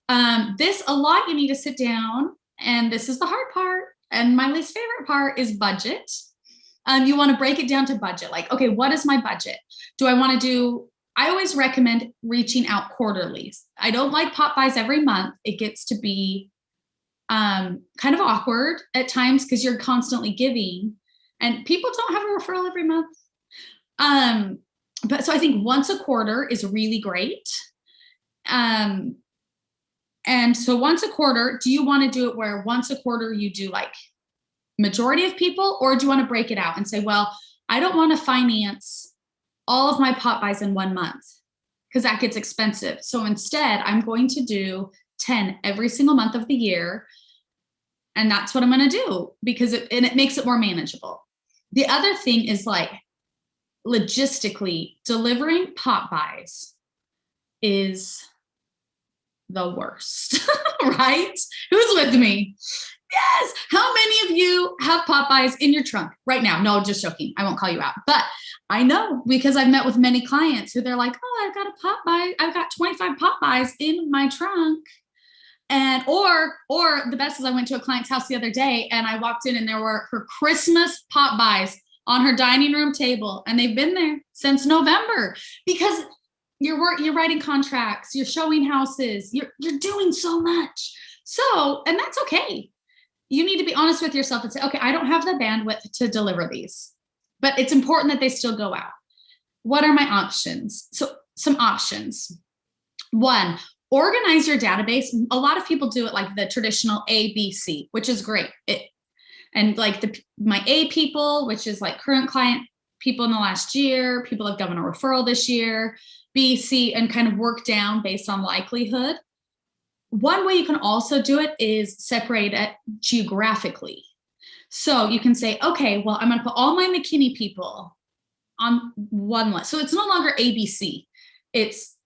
A lot you need to sit down, and this is the hard part, and my least favorite part is budget. You want to break it down to budget. Like, okay, what is my budget? I always recommend reaching out quarterly. I don't like pop-bys every month. It gets to be kind of awkward at times because you're constantly giving and people don't have a referral every month. But so I think once a quarter is really great. And so once a quarter, do you want to do it where once a quarter you do like majority of people, or do you want to break it out and say, well, I don't want to finance all of my pop-bys in 1 month because that gets expensive. So instead, I'm going to do 10 every single month of the year. And that's what I'm going to do because it makes it more manageable. The other thing is like logistically delivering pop-bys is the worst, right? Who's with me? Yes. How many of you have pop-bys in your trunk right now? No, just joking. I won't call you out. But I know because I've met with many clients who they're like, oh, I've got a pop-by. I've got 25 pop-bys in my trunk. And or the best is I went to a client's house the other day and I walked in and there were her Christmas pop buys on her dining room table, and they've been there since November because you're writing contracts, you're showing houses, you're doing so much. So, and that's okay. You need to be honest with yourself and say, okay, I don't have the bandwidth to deliver these, but it's important that they still go out. What are my options? So some options. One, organize your database. A lot of people do it like the traditional ABC, which is great. And like my A people, which is like current client people in the last year, people have given a referral this year, B, C, and kind of work down based on likelihood. One way you can also do it is separate it geographically. So you can say, okay, well, I'm going to put all my McKinney people on one list. So it's no longer ABC, it's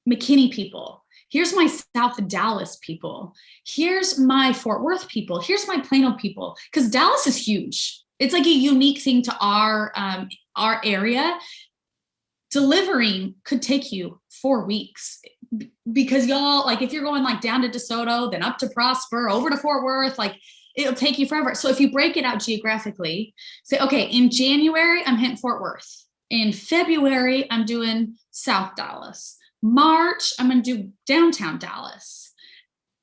McKinney people. Here's my South Dallas people. Here's my Fort Worth people. Here's my Plano people. Because Dallas is huge. It's like a unique thing to our area. Delivering could take you 4 weeks because y'all, like if you're going like down to DeSoto, then up to Prosper, over to Fort Worth, like it'll take you forever. So if you break it out geographically, say, okay, in January, I'm hitting Fort Worth. In February, I'm doing South Dallas. March, I'm going to do downtown Dallas.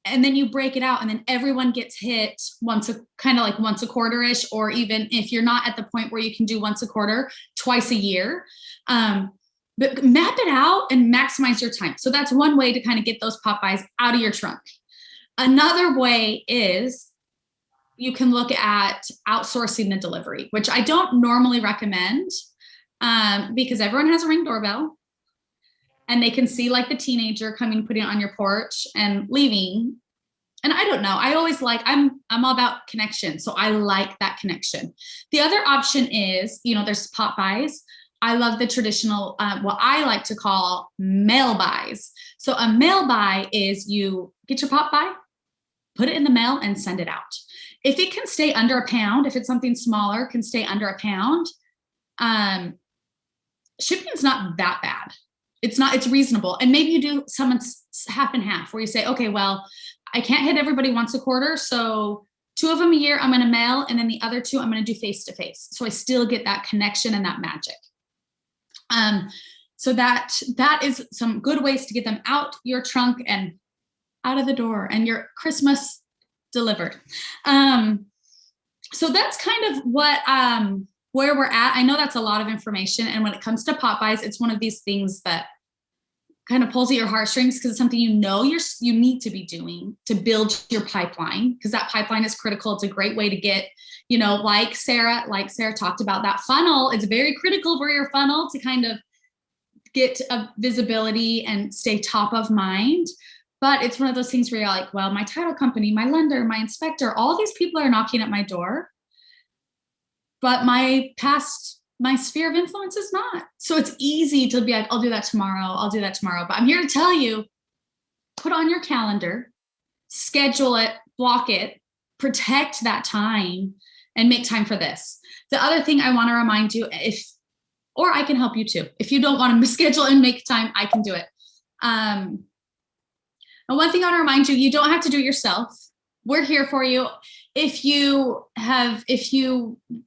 And then you break it out and then everyone gets hit once a quarter-ish, or even if you're not at the point where you can do once a quarter, twice a year. But map it out and maximize your time. So that's one way to kind of get those Popeyes out of your trunk. Another way is you can look at outsourcing the delivery, which I don't normally recommend because everyone has a Ring doorbell and they can see like the teenager coming, putting it on your porch and leaving. And I don't know, I always like, I'm all about connection. So I like that connection. The other option is, there's Popeyes. I love the traditional, what I like to call mail buys. So a mail buy is you get your Popeye, put it in the mail and send it out. If it can stay under a pound, if it's something smaller, can stay under a pound, shipping's not that bad. It's reasonable. And maybe you do someone's half and half where you say, okay, well, I can't hit everybody once a quarter. So 2 of them a year, I'm going to mail. And then the other 2, I'm going to do face-to-face. So I still get that connection and that magic. So that is some good ways to get them out your trunk and out of the door and your Christmas delivered. So that's kind of what, where we're at. I know that's a lot of information. And when it comes to Popeyes, it's one of these things that kind of pulls at your heartstrings because it's something you need to be doing to build your pipeline, because that pipeline is critical. It's a great way to get, like Sarah talked about, that funnel. It's very critical for your funnel to kind of get a visibility and stay top of mind. But it's one of those things where you're like, well, my title company, my lender, my inspector, all these people are knocking at my door, but my sphere of influence is not. So it's easy to be like, I'll do that tomorrow. But I'm here to tell you, put on your calendar, schedule it, block it, protect that time, and make time for this. The other thing I want to remind you, or I can help you too. If you don't want to schedule and make time, I can do it. And one thing I want to remind you, you don't have to do it yourself. We're here for you. If you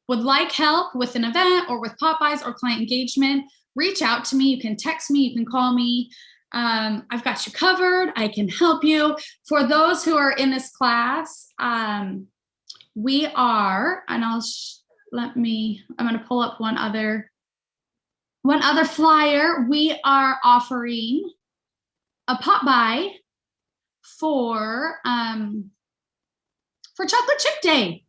would like help with an event or with Popeyes or client engagement, reach out to me. You can text me, you can call me. I've got you covered. I can help you. For those who are in this class, we are, and I'm going to pull up one other flyer. We are offering a Popeye for Chocolate Chip Day,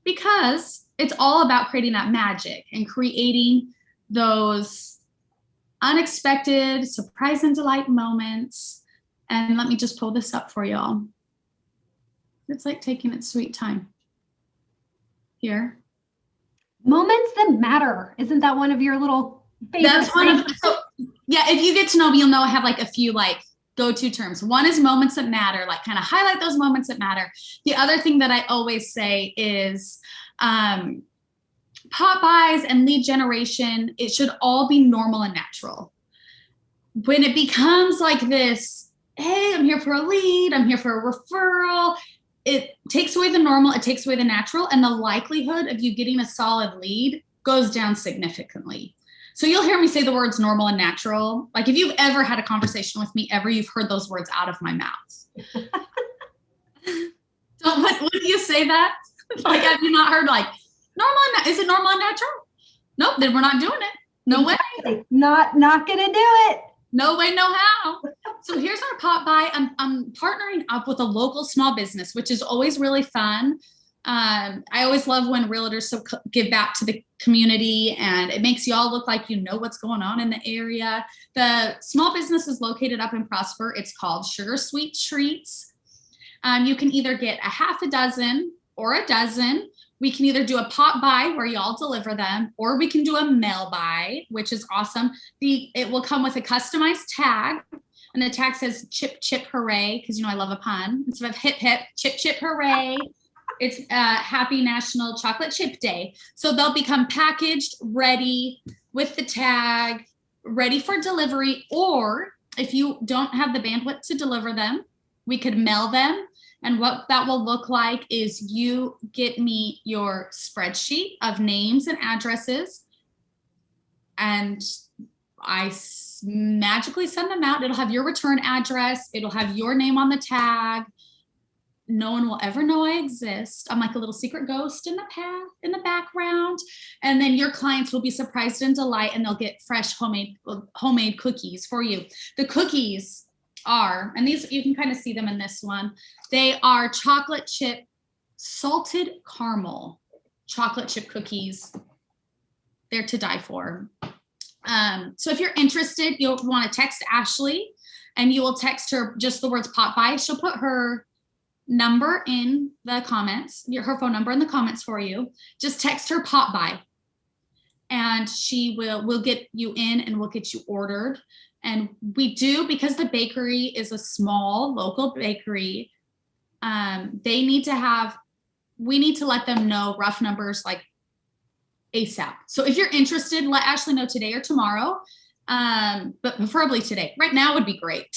because it's all about creating that magic and creating those unexpected surprise and delight moments. And let me just pull this up for y'all. It's like taking its sweet time here. Moments that matter. Isn't that one of your little favorites? That's one of, so yeah, if you get to know me, you'll know I have like a few like go-to terms. One is moments that matter, like kind of highlight those moments that matter. The other thing that I always say is Popeyes and lead generation, it should all be normal and natural. When it becomes like this hey, I'm here for a lead, I'm here for a referral. It takes away the normal, it takes away the natural, and the likelihood of you getting a solid lead goes down significantly. So you'll hear me say the words normal and natural. Like if you've ever had a conversation with me ever, you've heard those words out of my mouth. So when you say that, like, have you not heard like normal and is it normal and natural? Nope, then we're not doing it. No way. Not gonna do it. No way, no how. So here's our pop by. I'm partnering up with a local small business, which is always really fun. I always love when realtors give back to the community, and it makes you all look like you know what's going on in the area. The small business is located up in Prosper. It's called Sugar Sweet Treats. You can either get a half a dozen or a dozen. We can either do a pop by where y'all deliver them, or we can do a mail by, which is awesome. It will come with a customized tag, and the tag says chip, chip, hooray, because I love a pun. Instead of hip, hip, chip, chip, hooray, it's Happy National Chocolate Chip Day. So they'll become packaged, ready with the tag, ready for delivery. Or if you don't have the bandwidth to deliver them, we could mail them. And what that will look like is you get me your spreadsheet of names and addresses, and I magically send them out. It'll have your return address. It'll have your name on the tag. No one will ever know I exist. I'm like a little secret ghost in the path, in the background. And then your clients will be surprised and delight, and they'll get fresh homemade cookies for you. The cookies are, and these, you can kind of see them in this one. They are chocolate chip, salted caramel chocolate chip cookies. They're to die for. So if you're interested, you'll want to text Ashley, and you will text her just the words pop by. She'll put her number in the comments, her phone number in the comments for you. Just text her pop by, and we'll get you in, and we'll get you ordered. And we do, because the bakery is a small local bakery, we need to let them know rough numbers like ASAP. So if you're interested, let Ashley know today or tomorrow, but preferably today. Right now would be great.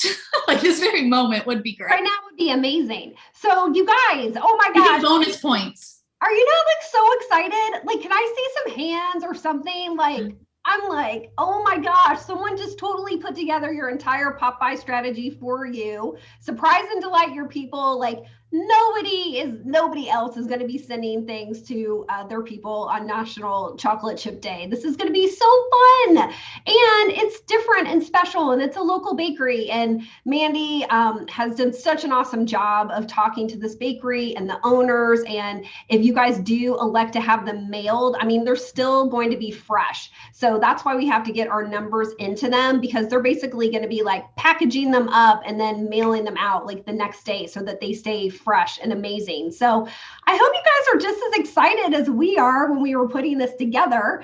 Like this very moment would be great. Right now would be amazing. So you guys, oh my You gosh. get bonus points. Are you not like so excited? Like, can I see some hands or something? Like, I'm like, oh my gosh, someone just totally put together your entire pop-by strategy for you. Surprise and delight your people. Like, nobody else is going to be sending things to their people on National Chocolate Chip Day. This is going to be so fun, and it's different and special, and it's a local bakery. And Mandy has done such an awesome job of talking to this bakery and the owners. And if you guys do elect to have them mailed, I mean, they're still going to be fresh. So that's why we have to get our numbers into them, because they're basically going to be like packaging them up and then mailing them out like the next day so that they stay fresh and amazing. So I hope you guys are just as excited as we are when we were putting this together.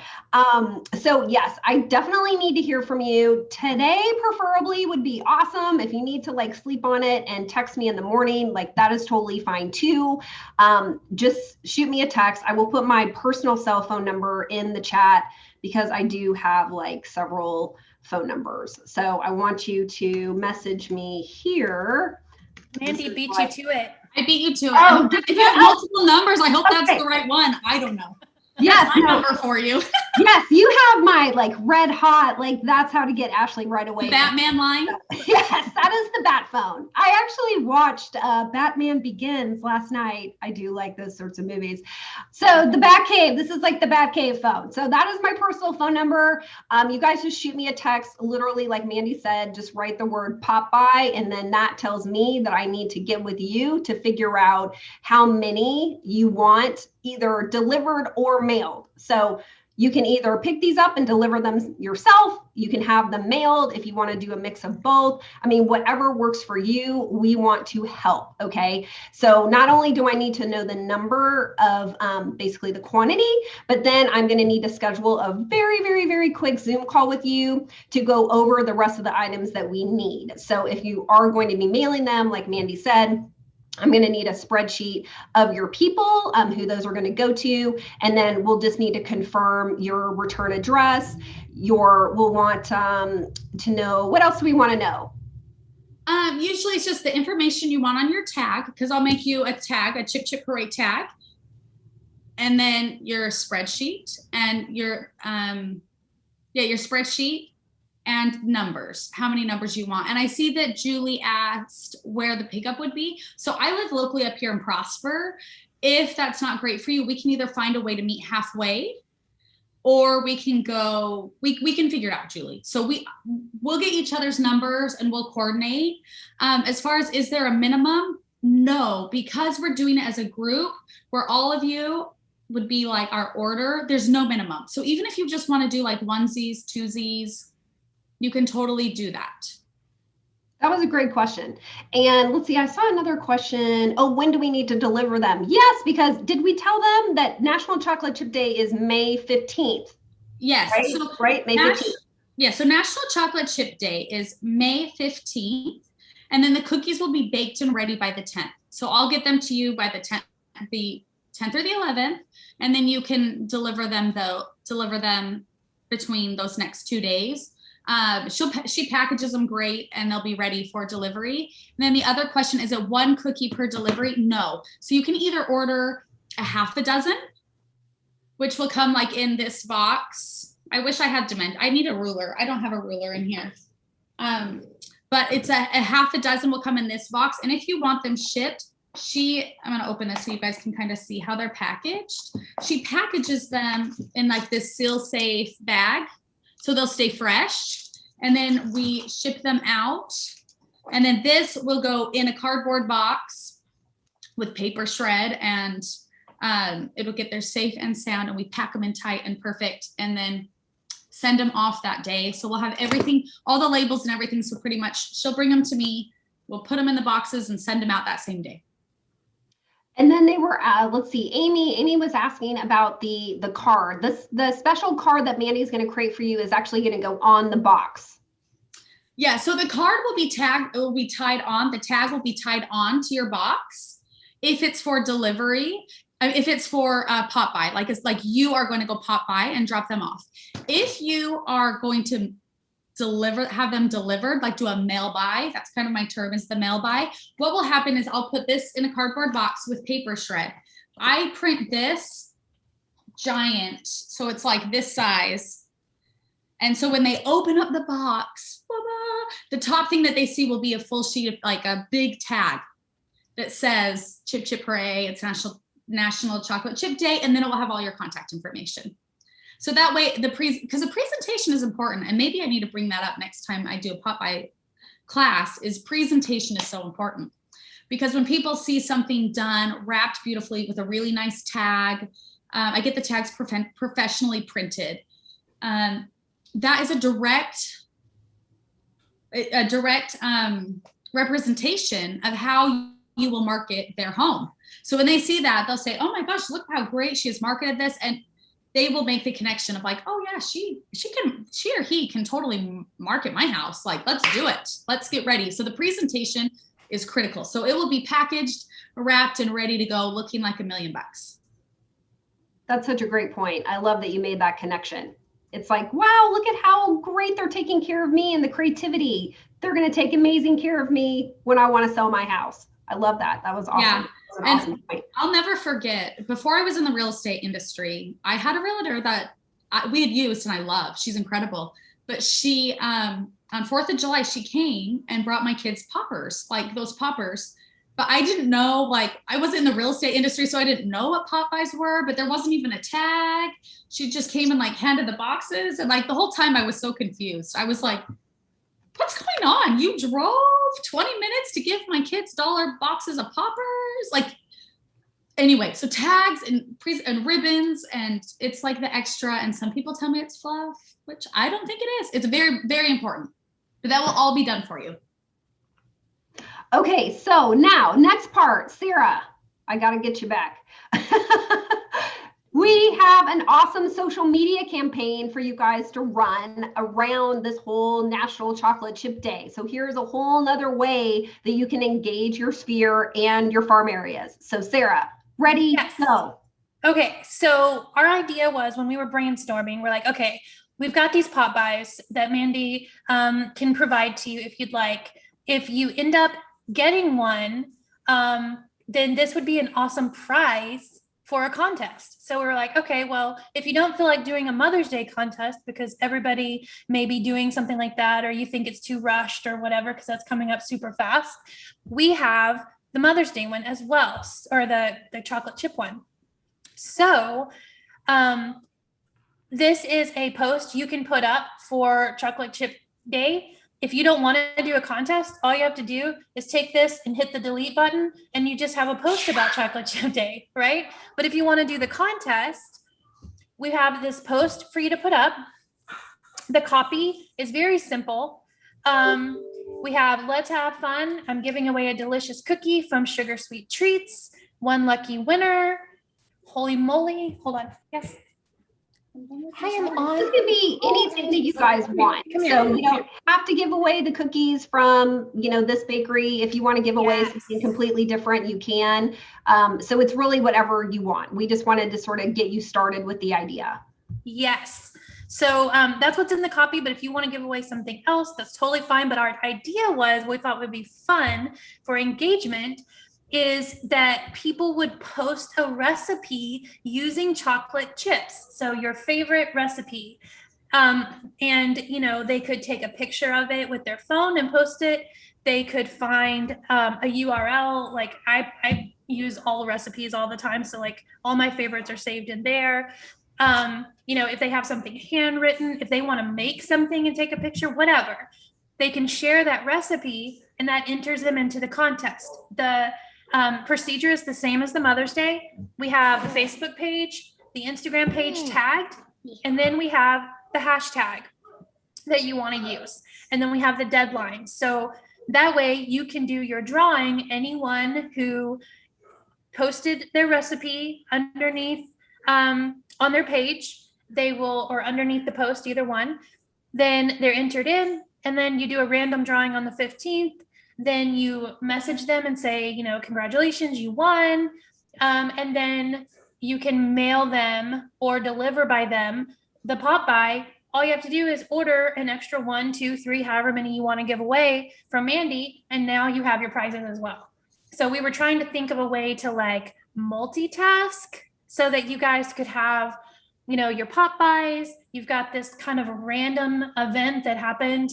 So yes, I definitely need to hear from you today. Preferably would be awesome. If you need to like sleep on it and text me in the morning, like that is totally fine too. Just shoot me a text. I will put my personal cell phone number in the chat, because I do have like several phone numbers. So I want you to message me here. Mandy beat you to it. I beat you to it. Oh, If you have multiple numbers, I hope that's Okay. the right one. I don't know. Yes, That's my no. number for you. Yes, you have my like red hot, like that's how to get Ashley right away. The Batman line. Yes, that is the Bat phone. I actually watched Batman Begins last night. I do like those sorts of movies. So the Batcave, this is like the Batcave phone. So that is my personal phone number. You guys just shoot me a text, literally like Mandy said, just write the word pop by, and then that tells me that I need to get with you to figure out how many you want either delivered or mailed. So you can either pick these up and deliver them yourself. You can have them mailed if you want to do a mix of both. I mean, whatever works for you, we want to help. Okay. So not only do I need to know the number of basically the quantity, but then I'm going to need to schedule a very, very, very quick Zoom call with you to go over the rest of the items that we need. So if you are going to be mailing them, like Mandy said, I'm going to need a spreadsheet of your people, who those are going to go to, and then we'll just need to confirm your return address. We'll want to know, what else do we want to know? Usually it's just the information you want on your tag, because I'll make you a tag, a Chip Chip Parade tag, and then your spreadsheet and your spreadsheet and numbers, how many numbers you want. And I see that Julie asked where the pickup would be. So I live locally up here in Prosper. If that's not great for you, we can either find a way to meet halfway, or we can go, we can figure it out, Julie. So we'll get each other's numbers and we'll coordinate. As far as, is there a minimum? No, because we're doing it as a group where all of you would be like our order, there's no minimum. So even if you just want to do like onesies, twosies, you can totally do that. That was a great question. And let's see, I saw another question. Oh, when do we need to deliver them? Yes, because did we tell them that National Chocolate Chip Day is May 15th? Yes. Right, So right? May 15th. Yeah, so National Chocolate Chip Day is May 15th, and then the cookies will be baked and ready by the 10th. So I'll get them to you by the 10th or the 11th, and then you can deliver them between those next 2 days. She packages them great, and they'll be ready for delivery. And then the other question, is it one cookie per delivery? No. So you can either order a half a dozen, which will come like in this box. I wish I had I need a ruler. I don't have a ruler in here. But it's a half a dozen will come in this box. And if you want them shipped, I'm going to open this so you guys can kind of see how they're packaged. She packages them in like this seal safe bag, so they'll stay fresh. And then we ship them out. And then this will go in a cardboard box with paper shred, and it'll get there safe and sound, and we pack them in tight and perfect, and then send them off that day. So we'll have everything, all the labels and everything. So pretty much she'll bring them to me. We'll put them in the boxes and send them out that same day. And then they were, let's see, Amy was asking about the card. The special card that Mandy's going to create for you is actually going to go on the box. Yeah, so the card will be tagged, it will be tied on, the tag will be tied on to your box. If it's for delivery, if it's for pop by, like it's like you are going to go pop by and drop them off. If you are going to have them delivered, like do a mail buy, that's kind of my term, is the mail buy. What will happen is I'll put this in a cardboard box with paper shred. I print this giant, so it's like this size. And so when they open up the box, the top thing that they see will be a full sheet of like a big tag that says Chip Chip Hooray, it's National Chocolate Chip Day, and then it will have all your contact information. So that way, because the presentation is important, and maybe I need to bring that up next time I do a pop by class, is presentation is so important. Because when people see something done, wrapped beautifully with a really nice tag, I get the tags professionally printed. That is a direct representation of how you will market their home. So when they see that, they'll say, oh my gosh, look how great she has marketed this. And they will make the connection of like, oh yeah, she or he can totally market my house. Like, let's do it. Let's get ready. So the presentation is critical. So it will be packaged, wrapped, and ready to go, looking like $1 million. That's such a great point. I love that you made that connection. It's like, wow, look at how great they're taking care of me and the creativity. They're going to take amazing care of me when I want to sell my house. I love that. That was awesome. Yeah. An awesome point. I'll never forget, before I was in the real estate industry, I had a realtor that we had used and I love. She's incredible. But she, on 4th of July, she came and brought my kids poppers, like those poppers. But I didn't know, like, I was in the real estate industry, so I didn't know what Popeyes were, but there wasn't even a tag. She just came and like handed the boxes. And like the whole time I was so confused. I was like, what's going on? You drove 20 minutes to give my kids dollar boxes of poppers? Like, anyway, so tags and ribbons, and it's like the extra. And some people tell me it's fluff, which I don't think it is. It's very, very important. But that will all be done for you. Okay, so now next part, Sarah, I got to get you back. We have an awesome social media campaign for you guys to run around this whole National Chocolate Chip Day. So here's a whole nother way that you can engage your sphere and your farm areas. So Sarah, ready? Yes. Go. Okay, so our idea was, when we were brainstorming, we're like, okay, we've got these pop buys that Mandy can provide to you if you'd like. if you end up getting one, then this would be an awesome prize for a contest. So we're like, okay, well, if you don't feel like doing a Mother's Day contest because everybody may be doing something like that, or you think it's too rushed or whatever, because that's coming up super fast, we have the Mother's Day one as well, or the chocolate chip one. So this is a post you can put up for chocolate chip day. If you don't want to do a contest, all you have to do is take this and hit the delete button, and you just have a post about chocolate chip day, right? But if you want to do the contest, we have this post for you to put up. The copy is very simple. We have, let's have fun. I'm giving away a delicious cookie from Sugar Sweet Treats. One lucky winner. Holy moly. Hold on. Yes. I am on. This could be anything that you guys want. So you don't have to give away the cookies from, this bakery. If you want to give away something completely different, you can. So it's really whatever you want. We just wanted to sort of get you started with the idea. Yes. So that's what's in the copy. But if you want to give away something else, that's totally fine. But our idea was, we thought would be fun for engagement, is that people would post a recipe using chocolate chips. So your favorite recipe. And, they could take a picture of it with their phone and post it. They could find a URL. Like I use all recipes all the time. So like all my favorites are saved in there. If they have something handwritten, if they want to make something and take a picture, whatever, they can share that recipe, and that enters them into the contest. The procedure is the same as the Mother's Day. We have the Facebook page, the Instagram page tagged, and then we have the hashtag that you want to use. And then we have the deadline. So that way you can do your drawing. Anyone who posted their recipe underneath on their page, they will, or underneath the post, either one, then they're entered in, and then you do a random drawing on the 15th. Then you message them and say, congratulations, you won. And then you can mail them or deliver by them the pop by. All you have to do is order an extra 1, 2, 3, however many you want to give away from Mandy. And now you have your prizes as well. So we were trying to think of a way to like multitask so that you guys could have, your pop buys. You've got this kind of random event that happened,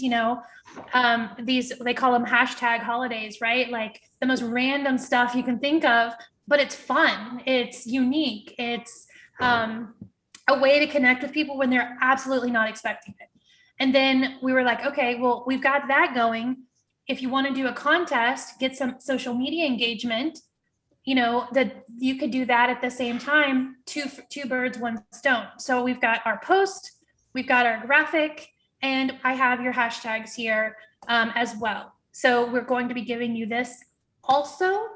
these, they call them hashtag holidays, right? Like the most random stuff you can think of, but it's fun. It's unique. It's a way to connect with people when they're absolutely not expecting it. And then we were like, okay, well, we've got that if you want to do a contest, get some social media engagement, you know, that you could do that at the same time, two birds, one stone. So we've got our post, we've got our graphic, and I have your hashtags here as well. So we're going to be giving you this also.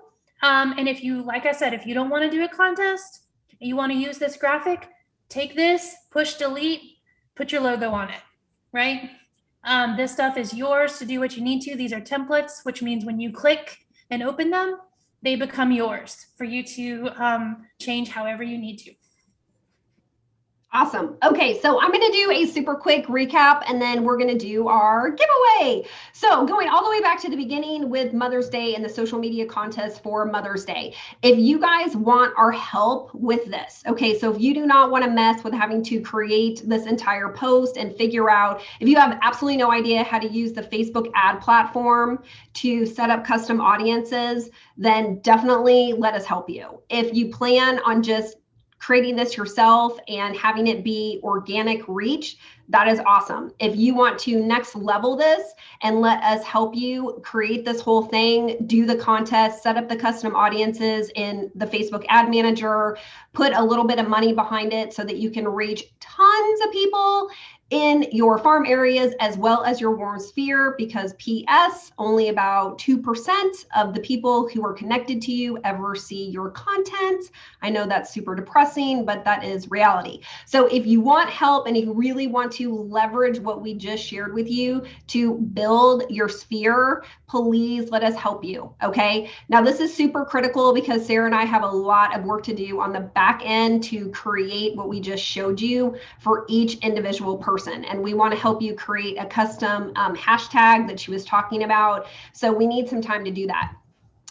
And if you, like I said, if you don't want to do a contest, and you want to use this graphic, take this, push delete, put your logo on it, right? This stuff is yours to do what you need to. These are templates, which means when you click and open them, they become yours for you to change however you need to. Awesome. Okay, so I'm going to do a super quick recap and then we're going to do our giveaway. So going all the way back to the beginning with Mother's Day and the social media contest for Mother's Day. If you guys want our help with this, okay, so if you do not want to mess with having to create this entire post and figure out, if you have absolutely no idea how to use the Facebook ad platform to set up custom audiences, then definitely let us help you. If you plan on just creating this yourself and having it be organic reach, that is awesome. If you want to next level this and let us help you create this whole thing, do the contest, set up the custom audiences in the Facebook ad manager, put a little bit of money behind it so that you can reach tons of people in your farm areas as well as your warm sphere, because PS, only about 2% of the people who are connected to you ever see your content. I know that's super depressing, but that is reality. So if you want help and you really want to leverage what we just shared with you to build your sphere, please let us help you, okay? Now this is super critical because Sarah and I have a lot of work to do on the back end to create what we just showed you for each individual person. person, and we want to help you create a custom hashtag that she was talking about. So we need some time to do that.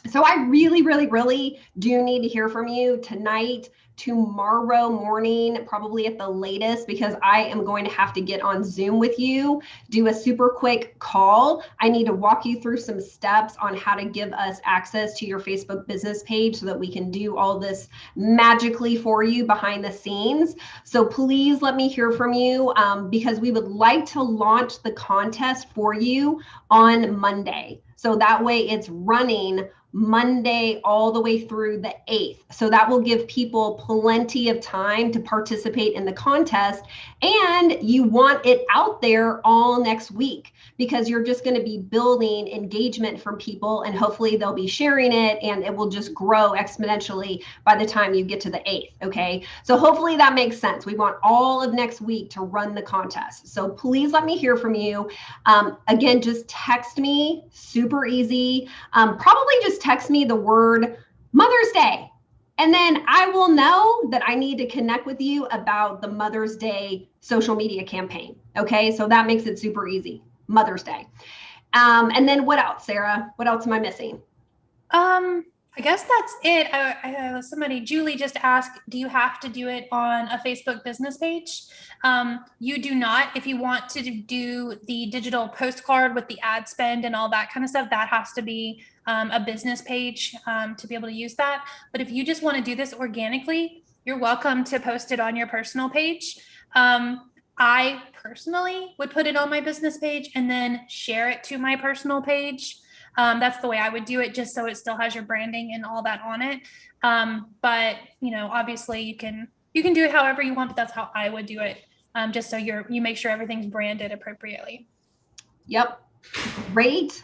So I really, really, really do need to hear from you tonight, tomorrow morning, probably at the latest, because I am going to have to get on Zoom with you, do a super quick call. I need to walk you through some steps on how to give us access to your Facebook business page so that we can do all this magically for you behind the scenes. So please let me hear from you, because we would like to launch the contest for you on Monday. So that way it's running Monday all the way through the 8th. So that will give people plenty of time to participate in the contest. And you want it out there all next week, because you're just going to be building engagement from people, and hopefully they'll be sharing it, and it will just grow exponentially by the time you get to the 8th. Okay. So hopefully that makes sense. We want all of next week to run the contest. So please let me hear from you. Again, just text me, super easy. Probably just text me the word Mother's Day, and then I will know that I need to connect with you about the Mother's Day social media campaign. Okay, so that makes it super easy. Mother's Day. And then what else, Sarah? What else am I missing? I guess that's it. Somebody, Julie, just asked, do you have to do it on a Facebook business page? You do not. If you want to do the digital postcard with the ad spend and all that kind of stuff, that has to be a business page to be able to use that. But if you just want to do this organically, you're welcome to post it on your personal page. I personally would put it on my business page and then share it to my personal page. That's the way I would do it, just so it still has your branding and all that on it. But obviously you can do it however you want, but that's how I would do it. Just so you make sure everything's branded appropriately. Yep. Great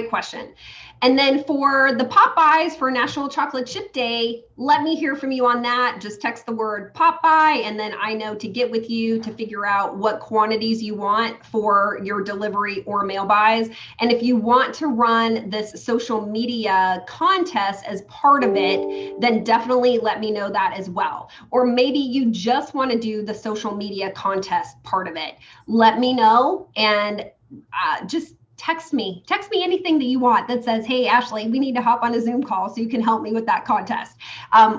question. And then for the Popeyes for National Chocolate Chip Day, let me hear from you on that. Just text the word Popeye, and then I know to get with you to figure out what quantities you want for your delivery or mail buys. And if you want to run this social media contest as part of it, then definitely let me know that as well. Or maybe you just want to do the social media contest part of it. Let me know, and just text me anything that you want that says, hey, Ashley, we need to hop on a Zoom call so you can help me with that contest.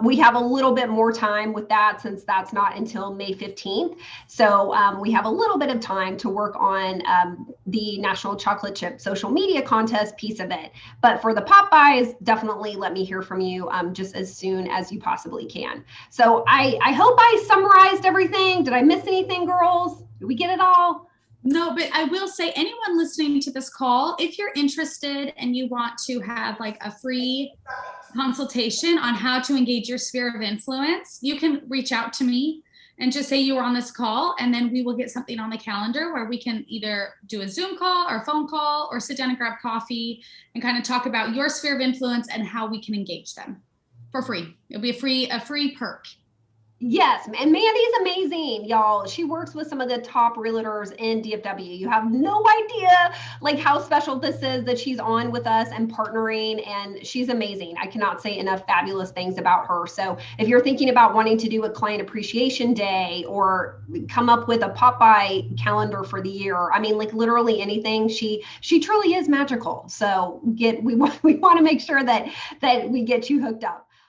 We have a little bit more time with that, since that's not until May 15th. So we have a little bit of time to work on the National Chocolate Chip social media contest piece of it. But for the Popeyes, definitely let me hear from you just as soon as you possibly can. So I hope I summarized everything. Did I miss anything, girls? Did we get it all? No, but I will say, anyone listening to this call, if you're interested and you want to have like a free consultation on how to engage your sphere of influence, you can reach out to me and just say you were on this call, and then we will get something on the calendar where we can either do a Zoom call or phone call or sit down and grab coffee and kind of talk about your sphere of influence and how we can engage them for free. It'll be a free perk. Yes, and Mandy's amazing, y'all. She works with some of the top realtors in DFW. You have no idea like how special this is that she's on with us and partnering, and she's amazing. I cannot say enough fabulous things about her. So if you're thinking about wanting to do a client appreciation day or come up with a Popeye calendar for the year, I mean, like literally anything, she truly is magical. So we want to make sure that we get you hooked up.